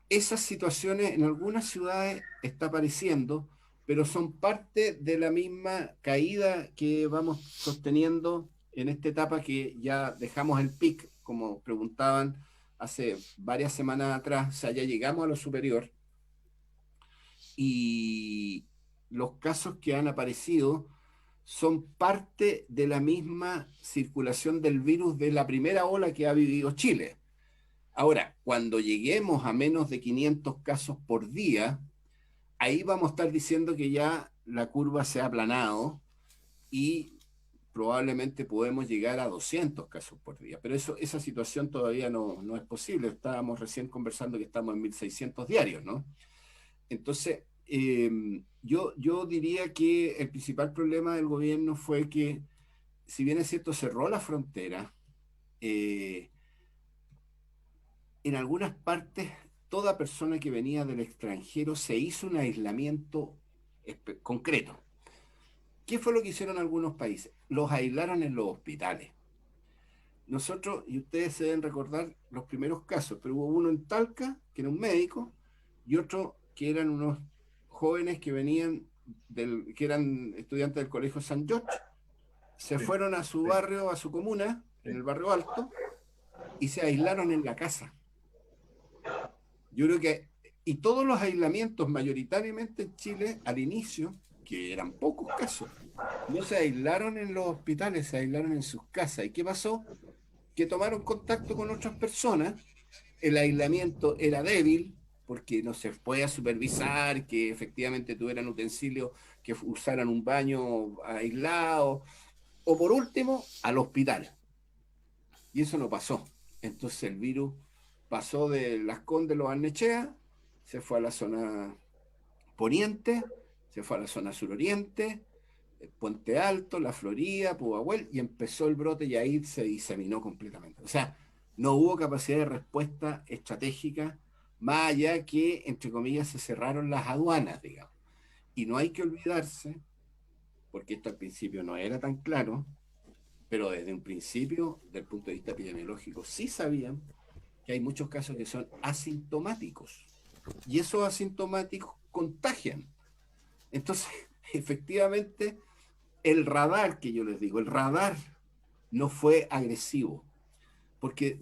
Esas situaciones en algunas ciudades está apareciendo, pero son parte de la misma caída que vamos sosteniendo en esta etapa que ya dejamos el pic, como preguntaban hace varias semanas atrás, o sea, ya llegamos a lo superior y los casos que han aparecido son parte de la misma circulación del virus de la primera ola que ha vivido Chile. Ahora, cuando lleguemos a menos de 500 casos por día, ahí vamos a estar diciendo que ya la curva se ha aplanado y probablemente podemos llegar a 200 casos por día. Pero esa situación todavía no es posible. Estábamos recién conversando que estamos en 1.600 diarios, ¿no? Entonces, yo diría que el principal problema del gobierno fue que, si bien es cierto, cerró la frontera, en algunas partes, toda persona que venía del extranjero se hizo un aislamiento concreto. ¿Qué fue lo que hicieron algunos países? Los aislaron en los hospitales. Nosotros, y ustedes se deben recordar los primeros casos, pero hubo uno en Talca, que era un médico, y otro que eran unos jóvenes que venían que eran estudiantes del Colegio San George, se fueron a su barrio, a su comuna, en el barrio alto, y se aislaron en la casa. Yo creo que, y todos los aislamientos mayoritariamente en Chile al inicio, que eran pocos casos, no se aislaron en los hospitales, se aislaron en sus casas. ¿Y qué pasó? Que tomaron contacto con otras personas, el aislamiento era débil, porque no se podía supervisar que efectivamente tuvieran utensilios, que usaran un baño aislado, o por último, al hospital. Y eso no pasó. Entonces el virus pasó de Las Condes, Los Barnechea, se fue a la zona poniente, se fue a la zona suroriente, Puente Alto, La Florida, Pudahuel, y empezó el brote y ahí se diseminó completamente. O sea, no hubo capacidad de respuesta estratégica, más allá que, entre comillas, se cerraron las aduanas, digamos. Y no hay que olvidarse, porque esto al principio no era tan claro, pero desde un principio, desde el punto de vista epidemiológico, sí sabían que hay muchos casos que son asintomáticos. Y esos asintomáticos contagian. Entonces, efectivamente, el radar que yo les digo, el radar no fue agresivo, porque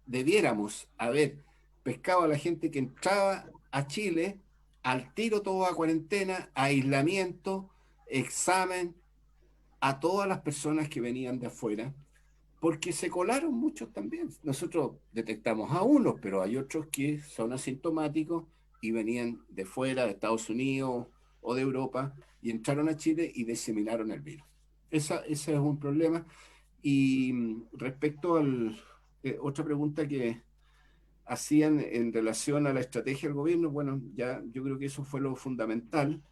debiéramos haber pescado a la gente que entraba a Chile, al tiro todo a cuarentena, a aislamiento, examen, a todas las personas que venían de afuera, porque se colaron muchos también. Nosotros detectamos a unos, pero hay otros que son asintomáticos y venían de fuera, de Estados Unidos o de Europa, y entraron a Chile y diseminaron el virus. ese es un problema. Y respecto al otra pregunta que hacían en relación a la estrategia del gobierno, bueno, ya yo creo que eso fue lo fundamental.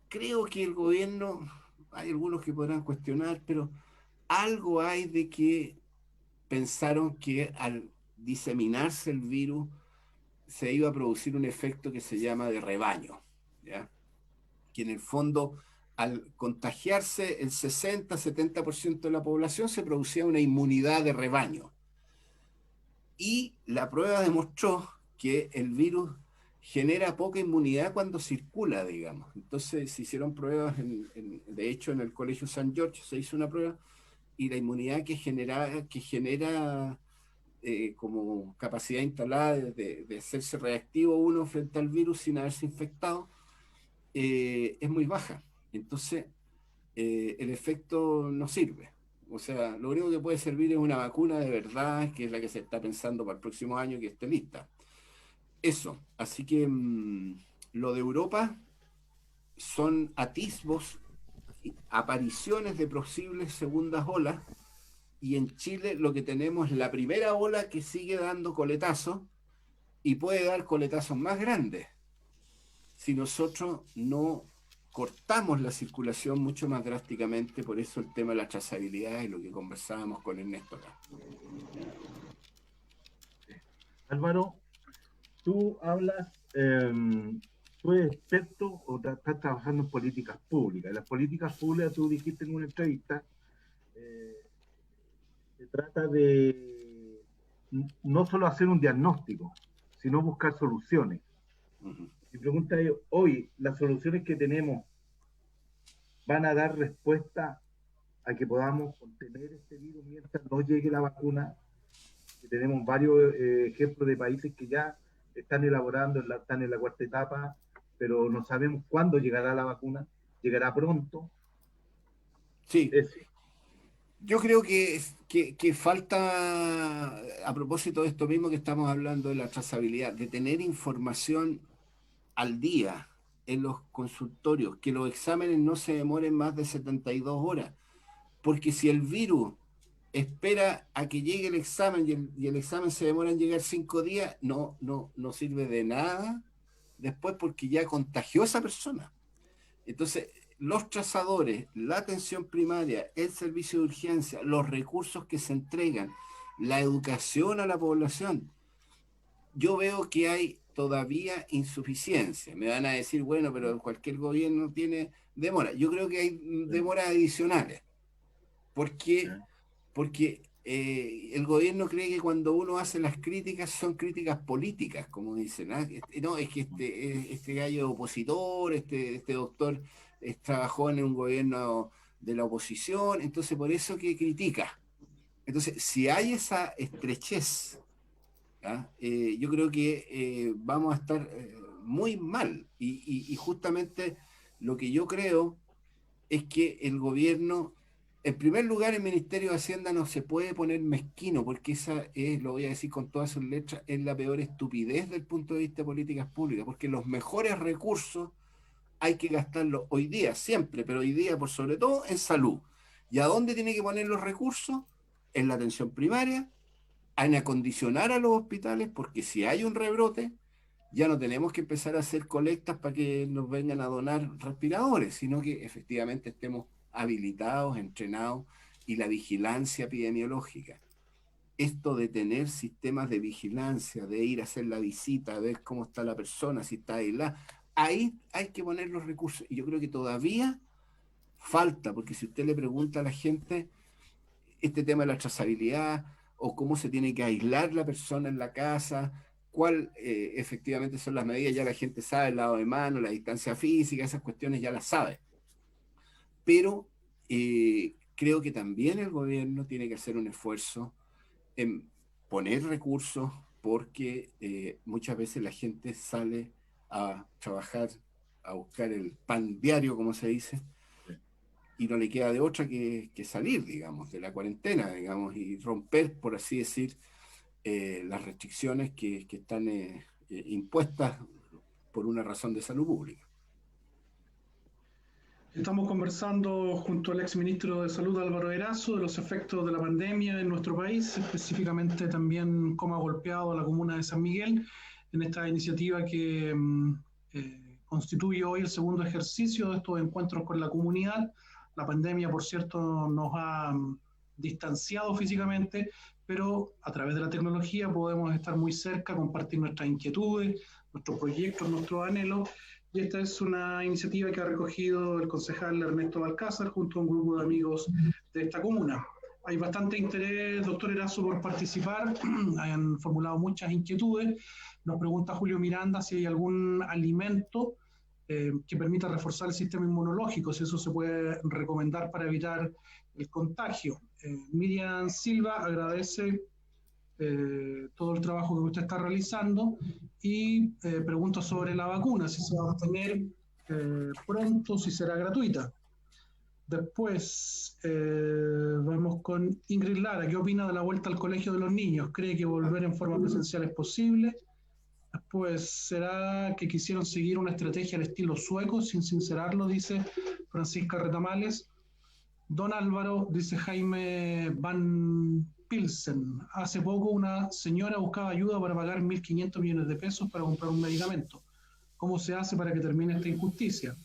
Creo que el gobierno, hay algunos que podrán cuestionar, pero algo hay de que pensaron que al diseminarse el virus se iba a producir un efecto que se llama de rebaño, ¿ya? Que en el fondo, al contagiarse el 60-70% de la población, se producía una inmunidad de rebaño. Y la prueba demostró que el virus genera poca inmunidad cuando circula, digamos. Entonces se hicieron pruebas, de hecho en el Colegio San George se hizo una prueba, y la inmunidad que genera como capacidad instalada de hacerse reactivo uno frente al virus sin haberse infectado, es muy baja. Entonces, el efecto no sirve. O sea, lo único que puede servir es una vacuna de verdad, que es la que se está pensando para el próximo año, que esté lista. Eso. Así que lo de Europa son atisbos, apariciones de posibles segundas olas, y en Chile lo que tenemos es la primera ola que sigue dando coletazos y puede dar coletazos más grandes si nosotros no cortamos la circulación mucho más drásticamente. Por eso el tema de la trazabilidad y lo que conversábamos con Ernesto acá. Álvaro, tú hablas, tú eres experto o estás trabajando en políticas públicas. Las políticas públicas, tú dijiste en una entrevista, eh, se trata de no solo hacer un diagnóstico, sino buscar soluciones. Mi pregunta es, hoy, ¿las soluciones que tenemos van a dar respuesta a que podamos contener este virus mientras no llegue la vacuna? Que tenemos varios ejemplos de países que ya están elaborando, están en la cuarta etapa, pero no sabemos cuándo llegará la vacuna. ¿Llegará pronto? Sí, Es, yo creo que falta, a propósito de esto mismo que estamos hablando de la trazabilidad, de tener información al día en los consultorios, que los exámenes no se demoren más de 72 horas, porque si el virus espera a que llegue el examen y el examen se demora en llegar 5 días, no sirve de nada después, porque ya contagió a esa persona. Entonces, los trazadores, la atención primaria, el servicio de urgencia, los recursos que se entregan, la educación a la población, yo veo que hay todavía insuficiencia. Me van a decir, bueno, pero cualquier gobierno tiene demora. Yo creo que hay demoras adicionales. ¿Por qué? Porque el gobierno cree que cuando uno hace las críticas son críticas políticas, como dicen. ¿Ah? No, es que este gallo opositor, este doctor trabajó en un gobierno de la oposición, entonces por eso que critica. Entonces, si hay esa estrechez, ¿ah? Yo creo que vamos a estar muy mal. Y justamente lo que yo creo es que el gobierno, en primer lugar, el Ministerio de Hacienda no se puede poner mezquino, porque esa es, lo voy a decir con todas sus letras, es la peor estupidez desde el punto de vista de políticas públicas, porque los mejores recursos hay que gastarlos hoy día, siempre, pero hoy día por sobre todo en salud. ¿Y a dónde tiene que poner los recursos? En la atención primaria, en acondicionar a los hospitales, porque si hay un rebrote, ya no tenemos que empezar a hacer colectas para que nos vengan a donar respiradores, sino que efectivamente estemos habilitados, entrenados, y la vigilancia epidemiológica. Esto de tener sistemas de vigilancia, de ir a hacer la visita, a ver cómo está la persona, si está aislada, ahí hay que poner los recursos. Y yo creo que todavía falta, porque si usted le pregunta a la gente este tema de la trazabilidad, o cómo se tiene que aislar la persona en la casa, cuál efectivamente son las medidas, ya la gente sabe, el lavado de manos, la distancia física, esas cuestiones ya las sabe. Pero creo que también el gobierno tiene que hacer un esfuerzo en poner recursos, porque muchas veces la gente sale a trabajar, a buscar el pan diario, como se dice, y no le queda de otra que salir, digamos, de la cuarentena, digamos, y romper, por así decir, las restricciones que están impuestas por una razón de salud pública. Estamos conversando junto al exministro de Salud Álvaro Erazo de los efectos de la pandemia en nuestro país, específicamente también cómo ha golpeado a la comuna de San Miguel en esta iniciativa que constituye hoy el segundo ejercicio de estos encuentros con la comunidad. La pandemia, por cierto, nos ha distanciado físicamente, pero a través de la tecnología podemos estar muy cerca, compartir nuestras inquietudes, nuestros proyectos, nuestros anhelos. Y esta es una iniciativa que ha recogido el concejal Ernesto Balcázar junto a un grupo de amigos de esta comuna. Hay bastante interés, doctor Erazo, por participar. Han formulado muchas inquietudes. Nos pregunta Julio Miranda si hay algún alimento que permita reforzar el sistema inmunológico, si eso se puede recomendar para evitar el contagio. Miriam Silva agradece todo el trabajo que usted está realizando y pregunto sobre la vacuna, si se va a obtener pronto, si será gratuita. Después vamos con Ingrid Lara. ¿Qué opina de la vuelta al colegio de los niños? ¿Cree que volver en forma presencial es posible? Después, ¿será que quisieron seguir una estrategia al estilo sueco sin sincerarlo? Dice Francisca Retamales. Don Álvaro, dice Jaime Van Pilsen. Hace poco una señora buscaba ayuda para pagar 1.500 millones de pesos para comprar un medicamento. ¿Cómo se hace para que termine esta injusticia?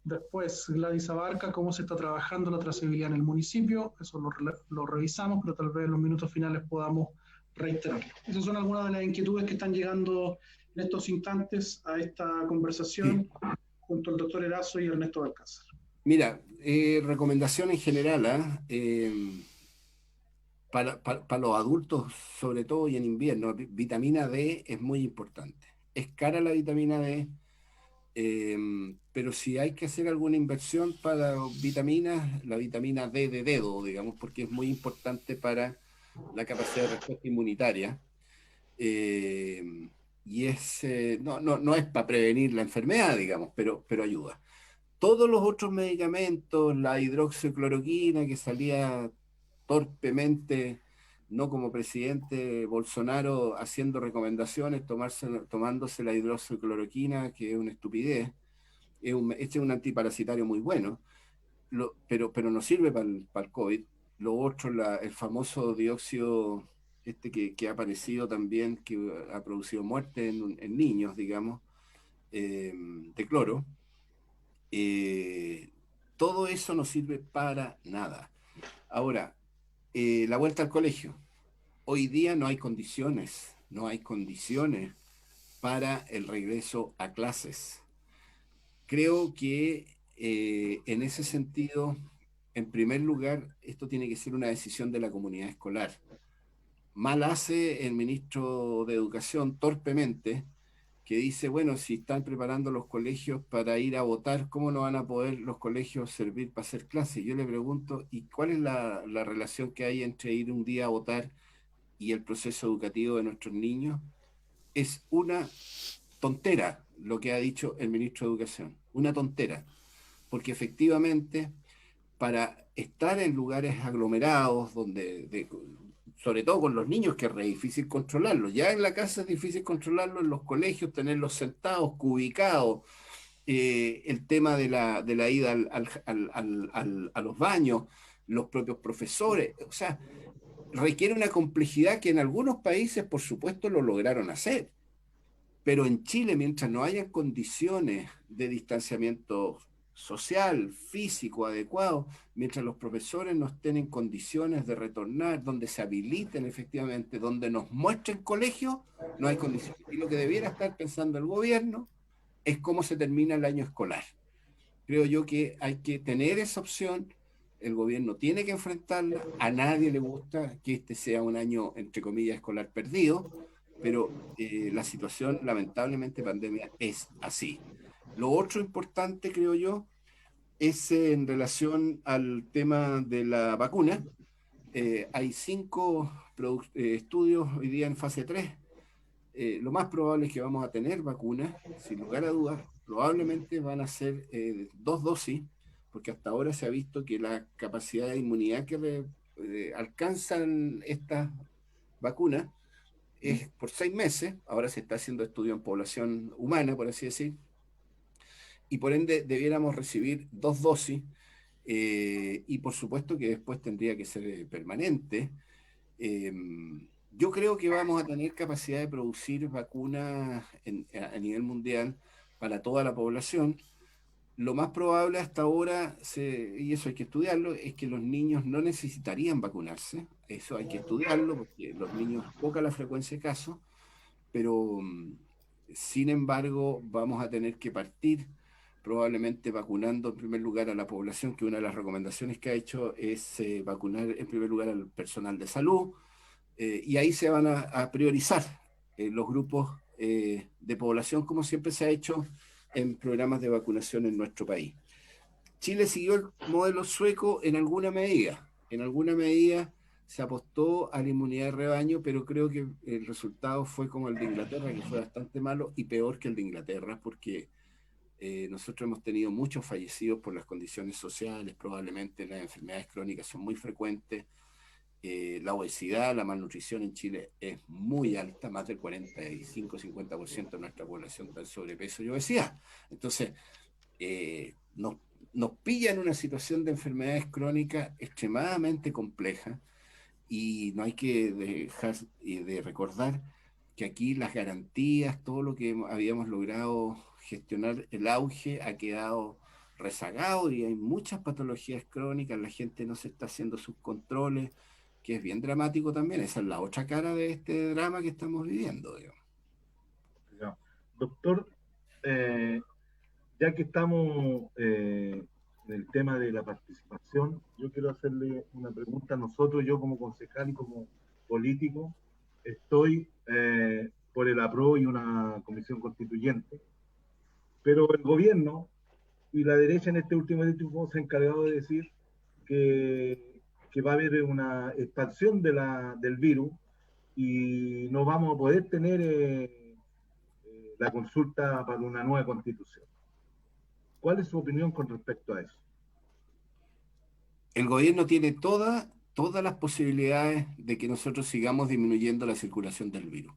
Después, Gladys Abarca, ¿cómo se está trabajando la trazabilidad en el municipio? Eso lo revisamos, pero tal vez en los minutos finales podamos reiterarlo. Esas son algunas de las inquietudes que están llegando en estos instantes a esta conversación junto al doctor Erazo y Ernesto Balcázar. Mira, recomendación en general, para los adultos, sobre todo y en invierno, vitamina D es muy importante. Es cara la vitamina D, pero si hay que hacer alguna inversión para vitaminas, la vitamina D de dedo, digamos, porque es muy importante para la capacidad de respuesta inmunitaria. Y no es para prevenir la enfermedad, digamos, pero ayuda. Todos los otros medicamentos, la hidroxicloroquina que salía torpemente, no como presidente Bolsonaro haciendo recomendaciones, tomándose la hidroxicloroquina, que es una estupidez. Este es un antiparasitario muy bueno, pero no sirve para el COVID. Lo otro, el famoso dióxido que ha aparecido también, que ha producido muerte en niños, digamos, de cloro. Todo eso no sirve para nada. Ahora, la vuelta al colegio. Hoy día no hay condiciones para el regreso a clases. Creo que en ese sentido, en primer lugar, esto tiene que ser una decisión de la comunidad escolar. Mal hace el ministro de Educación torpemente, que dice, bueno, si están preparando los colegios para ir a votar, ¿cómo no van a poder los colegios servir para hacer clases? Yo le pregunto, ¿y cuál es la relación que hay entre ir un día a votar y el proceso educativo de nuestros niños? Es una tontera lo que ha dicho el ministro de Educación, una tontera, porque efectivamente para estar en lugares aglomerados, sobre todo con los niños, que es re difícil controlarlos. Ya en la casa es difícil controlarlos, en los colegios, tenerlos sentados, cubicados, el tema de la ida a los baños, los propios profesores, o sea, requiere una complejidad que en algunos países, por supuesto, lo lograron hacer. Pero en Chile, mientras no hayan condiciones de distanciamiento social, físico adecuado, mientras los profesores no estén en condiciones de retornar, donde se habiliten efectivamente, donde nos muestren colegios, no hay condiciones. Y lo que debiera estar pensando el gobierno es cómo se termina el año escolar. Creo yo que hay que tener esa opción, el gobierno tiene que enfrentarla, a nadie le gusta que este sea un año, entre comillas, escolar perdido, pero la situación, lamentablemente, pandemia, es así. Lo otro importante, creo yo, es en relación al tema de la vacuna. Hay 5 estudios hoy día en fase 3. Lo más probable es que vamos a tener vacunas, sin lugar a dudas. Probablemente van a ser 2 dosis, porque hasta ahora se ha visto que la capacidad de inmunidad que alcanzan estas vacunas es por 6 meses. Ahora se está haciendo estudio en población humana, por así decir. y por ende debiéramos recibir 2 dosis, y por supuesto que después tendría que ser permanente. Eh, yo creo que vamos a tener capacidad de producir vacunas a nivel mundial para toda la población. Lo más probable hasta ahora, y eso hay que estudiarlo, es que los niños no necesitarían vacunarse. Eso hay que estudiarlo porque los niños poca la frecuencia de casos, pero sin embargo vamos a tener que partir probablemente vacunando en primer lugar a la población, que una de las recomendaciones que ha hecho es vacunar en primer lugar al personal de salud, y ahí se van a priorizar los grupos de población, como siempre se ha hecho en programas de vacunación en nuestro país. Chile siguió el modelo sueco en alguna medida. En alguna medida se apostó a la inmunidad de rebaño, pero creo que el resultado fue como el de Inglaterra, que fue bastante malo y peor que el de Inglaterra, porque nosotros hemos tenido muchos fallecidos por las condiciones sociales, probablemente las enfermedades crónicas son muy frecuentes. La obesidad, la malnutrición en Chile es muy alta, más del 45-50% de nuestra población está en sobrepeso y obesidad. Entonces, nos pilla en una situación de enfermedades crónicas extremadamente compleja, y no hay que dejar de recordar que aquí las garantías, todo lo que habíamos logrado gestionar, el auge ha quedado rezagado y hay muchas patologías crónicas, la gente no se está haciendo sus controles, que es bien dramático también. Esa es la otra cara de este drama que estamos viviendo, digamos. Doctor, ya que estamos en el tema de la participación, yo quiero hacerle una pregunta a nosotros. Yo como concejal y como político estoy por el apruebo y una comisión constituyente, pero el gobierno y la derecha en este último tiempo se ha encargado de decir que va a haber una expansión del virus y no vamos a poder tener la consulta para una nueva constitución. ¿Cuál es su opinión con respecto a eso? El gobierno tiene todas las posibilidades de que nosotros sigamos disminuyendo la circulación del virus.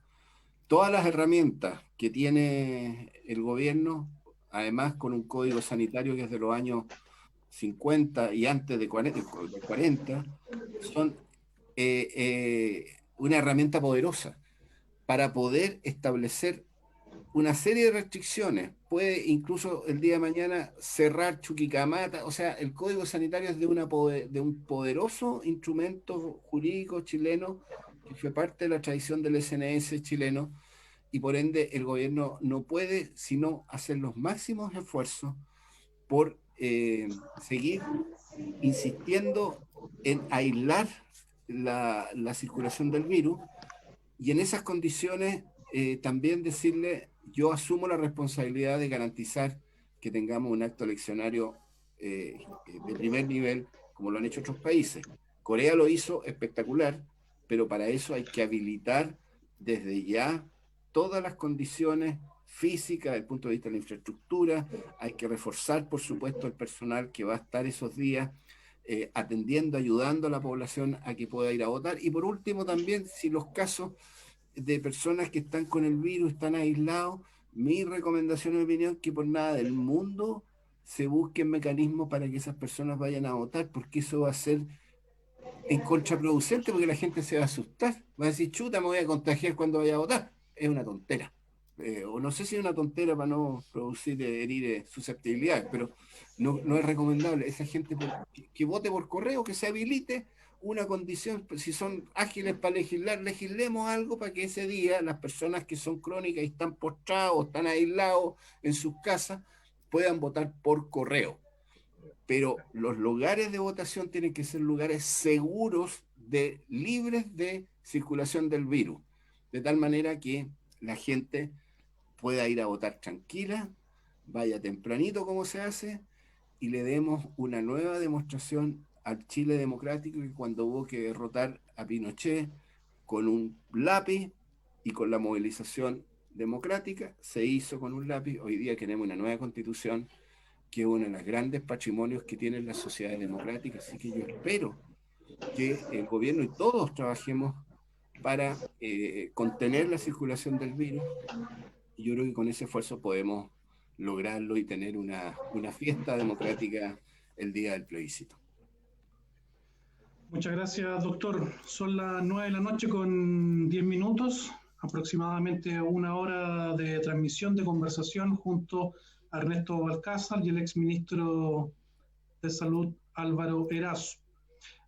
Todas las herramientas que tiene el gobierno, además con un código sanitario que es de los años 50 y antes de 40, son una herramienta poderosa para poder establecer una serie de restricciones. Puede incluso el día de mañana cerrar Chuquicamata. O sea, el Código Sanitario es de un poderoso instrumento jurídico chileno que fue parte de la tradición del SNS chileno, y por ende el gobierno no puede sino hacer los máximos esfuerzos por seguir insistiendo en aislar la circulación del virus, y en esas condiciones también decirle, yo asumo la responsabilidad de garantizar que tengamos un acto eleccionario de primer nivel, como lo han hecho otros países. Corea lo hizo espectacular, pero para eso hay que habilitar desde ya todas las condiciones físicas, desde el punto de vista de la infraestructura. Hay que reforzar, por supuesto, el personal que va a estar esos días atendiendo, ayudando a la población a que pueda ir a votar. Y por último también, si los casos de personas que están con el virus están aislados, mi recomendación y opinión que por nada del mundo se busquen mecanismos para que esas personas vayan a votar, porque eso va a ser en contraproducente, porque la gente se va a asustar, va a decir, chuta, me voy a contagiar cuando vaya a votar. Es una tontera. O no sé si es una tontera para no producir, herir susceptibilidades, pero no es recomendable. Esa gente que vote por correo, que se habilite una condición, si son ágiles para legislar, legislemos algo para que ese día las personas que son crónicas y están postrados o están aislados en sus casas puedan votar por correo. Pero los lugares de votación tienen que ser lugares seguros, libres de circulación del virus, de tal manera que la gente pueda ir a votar tranquila, vaya tempranito como se hace, y le demos una nueva demostración al Chile democrático, que cuando hubo que derrotar a Pinochet con un lápiz y con la movilización democrática, se hizo con un lápiz. Hoy día queremos una nueva constitución, que es uno de los grandes patrimonios que tienen las sociedades democráticas. Así que yo espero que el gobierno y todos trabajemos para contener la circulación del virus, y yo creo que con ese esfuerzo podemos lograrlo y tener una fiesta democrática el día del plebiscito. Muchas gracias, doctor. Son las 9 de la noche con 10 minutos, aproximadamente una hora de transmisión, de conversación junto a Ernesto Balcázar y el exministro de Salud, Álvaro Erazo.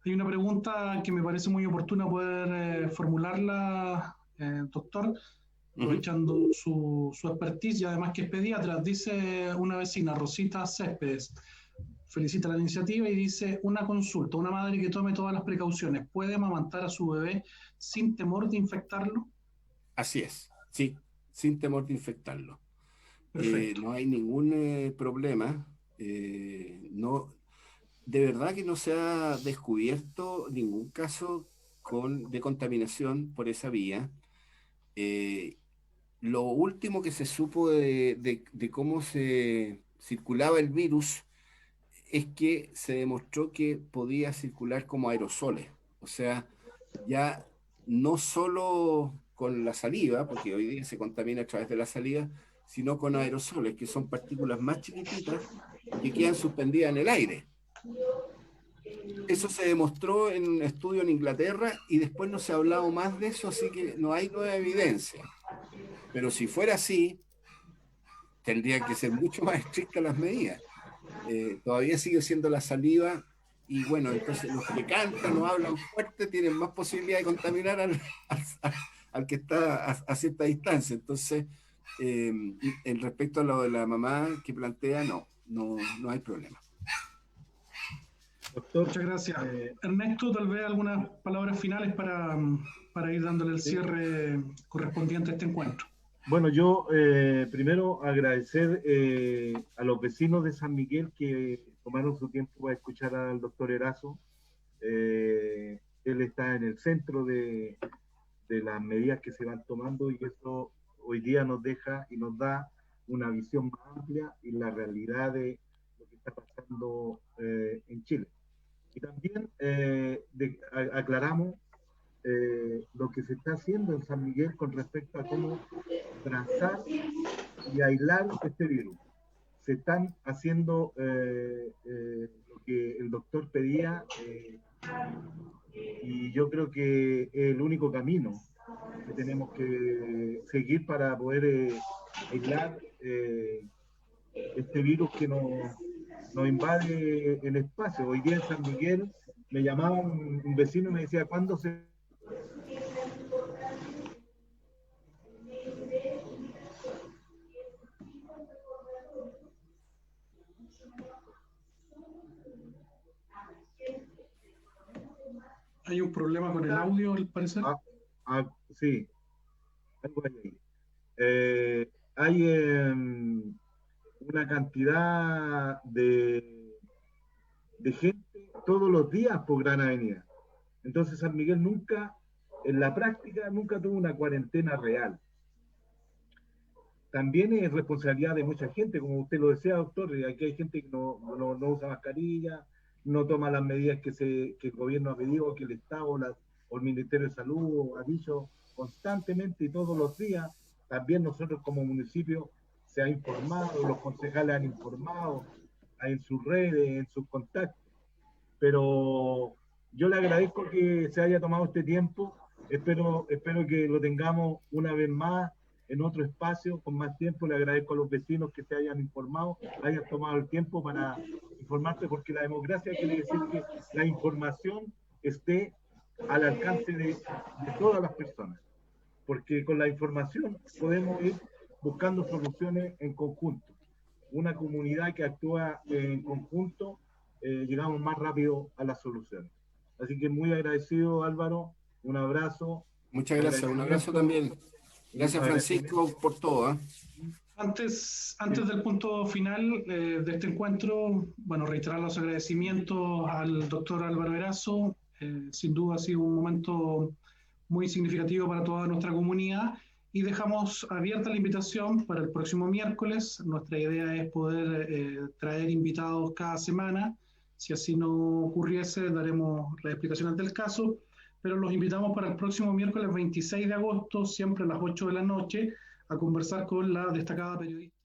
Hay una pregunta que me parece muy oportuna poder formularla, doctor, aprovechando su expertise y además que es pediatra. Dice una vecina, Rosita Céspedes, felicita la iniciativa y dice: una consulta, una madre que tome todas las precauciones, ¿puede amamantar a su bebé sin temor de infectarlo? Así es, sí, sin temor de infectarlo. No hay ningún problema. No, de verdad que no se ha descubierto ningún caso de contaminación por esa vía. Lo último que se supo de cómo se circulaba el virus es que se demostró que podía circular como aerosoles. O sea, ya no solo con la saliva, porque hoy día se contamina a través de la saliva, sino con aerosoles, que son partículas más chiquititas que quedan suspendidas en el aire. Eso se demostró en un estudio en Inglaterra y después no se ha hablado más de eso, así que no hay nueva evidencia. Pero si fuera así, tendrían que ser mucho más estrictas las medidas. Todavía sigue siendo la saliva y bueno, entonces los que cantan o hablan fuerte tienen más posibilidad de contaminar al que está a cierta distancia. Entonces, en respecto a lo de la mamá que plantea, no hay problema. Doctor, muchas gracias. Ernesto, tal vez algunas palabras finales para ir dándole el cierre correspondiente a este encuentro. Bueno, yo primero agradecer a los vecinos de San Miguel que tomaron su tiempo para escuchar al doctor Erazo. Él está en el centro de las medidas que se van tomando y eso hoy día nos deja y nos da una visión más amplia y la realidad de lo que está pasando en Chile. Y también aclaramos lo que se está haciendo en San Miguel con respecto a cómo trazar y aislar este virus. Se están haciendo lo que el doctor pedía y yo creo que es el único camino que tenemos que seguir para poder aislar este virus que nos invade el espacio. Hoy día en San Miguel me llamaba un vecino y me decía, ¿cuándo se...? Hay un problema con el audio, al parecer. Sí, algo ahí. Hay una cantidad de gente todos los días por Gran Avenida. Entonces San Miguel nunca, en la práctica, nunca tuvo una cuarentena real. También es responsabilidad de mucha gente, como usted lo decía, doctor, aquí hay gente que no usa mascarilla, no toma las medidas que el gobierno ha pedido, que el Estado o el Ministerio de Salud ha dicho constantemente y todos los días. También nosotros como municipio se ha informado, los concejales han informado en sus redes, en sus contactos. Pero yo le agradezco que se haya tomado este tiempo, espero que lo tengamos una vez más en otro espacio, con más tiempo. Le agradezco a los vecinos que se hayan informado, hayan tomado el tiempo para informarse, porque la democracia quiere decir que la información esté al alcance de todas las personas, porque con la información podemos ir buscando soluciones en conjunto. Una comunidad que actúa en conjunto, llegamos más rápido a las soluciones. Así que muy agradecido, Álvaro, un abrazo. Muchas gracias, un abrazo también. Gracias, Francisco, por todo. Antes del punto final de este encuentro, bueno, reiterar los agradecimientos al doctor Álvaro Erazo. Sin duda ha sido un momento muy significativo para toda nuestra comunidad y dejamos abierta la invitación para el próximo miércoles. Nuestra idea es poder traer invitados cada semana. Si así no ocurriese, daremos las explicaciones del caso, pero los invitamos para el próximo miércoles 26 de agosto, siempre a las 8 de la noche, a conversar con la destacada periodista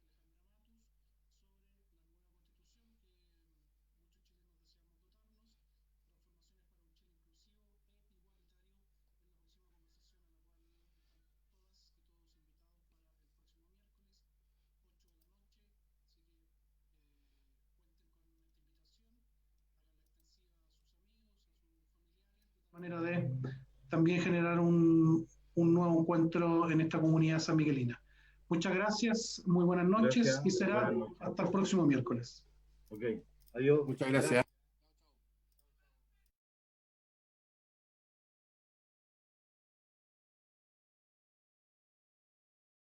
manera de también generar un nuevo encuentro en esta comunidad sanmiguelina. Muchas gracias, muy buenas noches, y será hasta el próximo miércoles. Ok, adiós. Muchas gracias.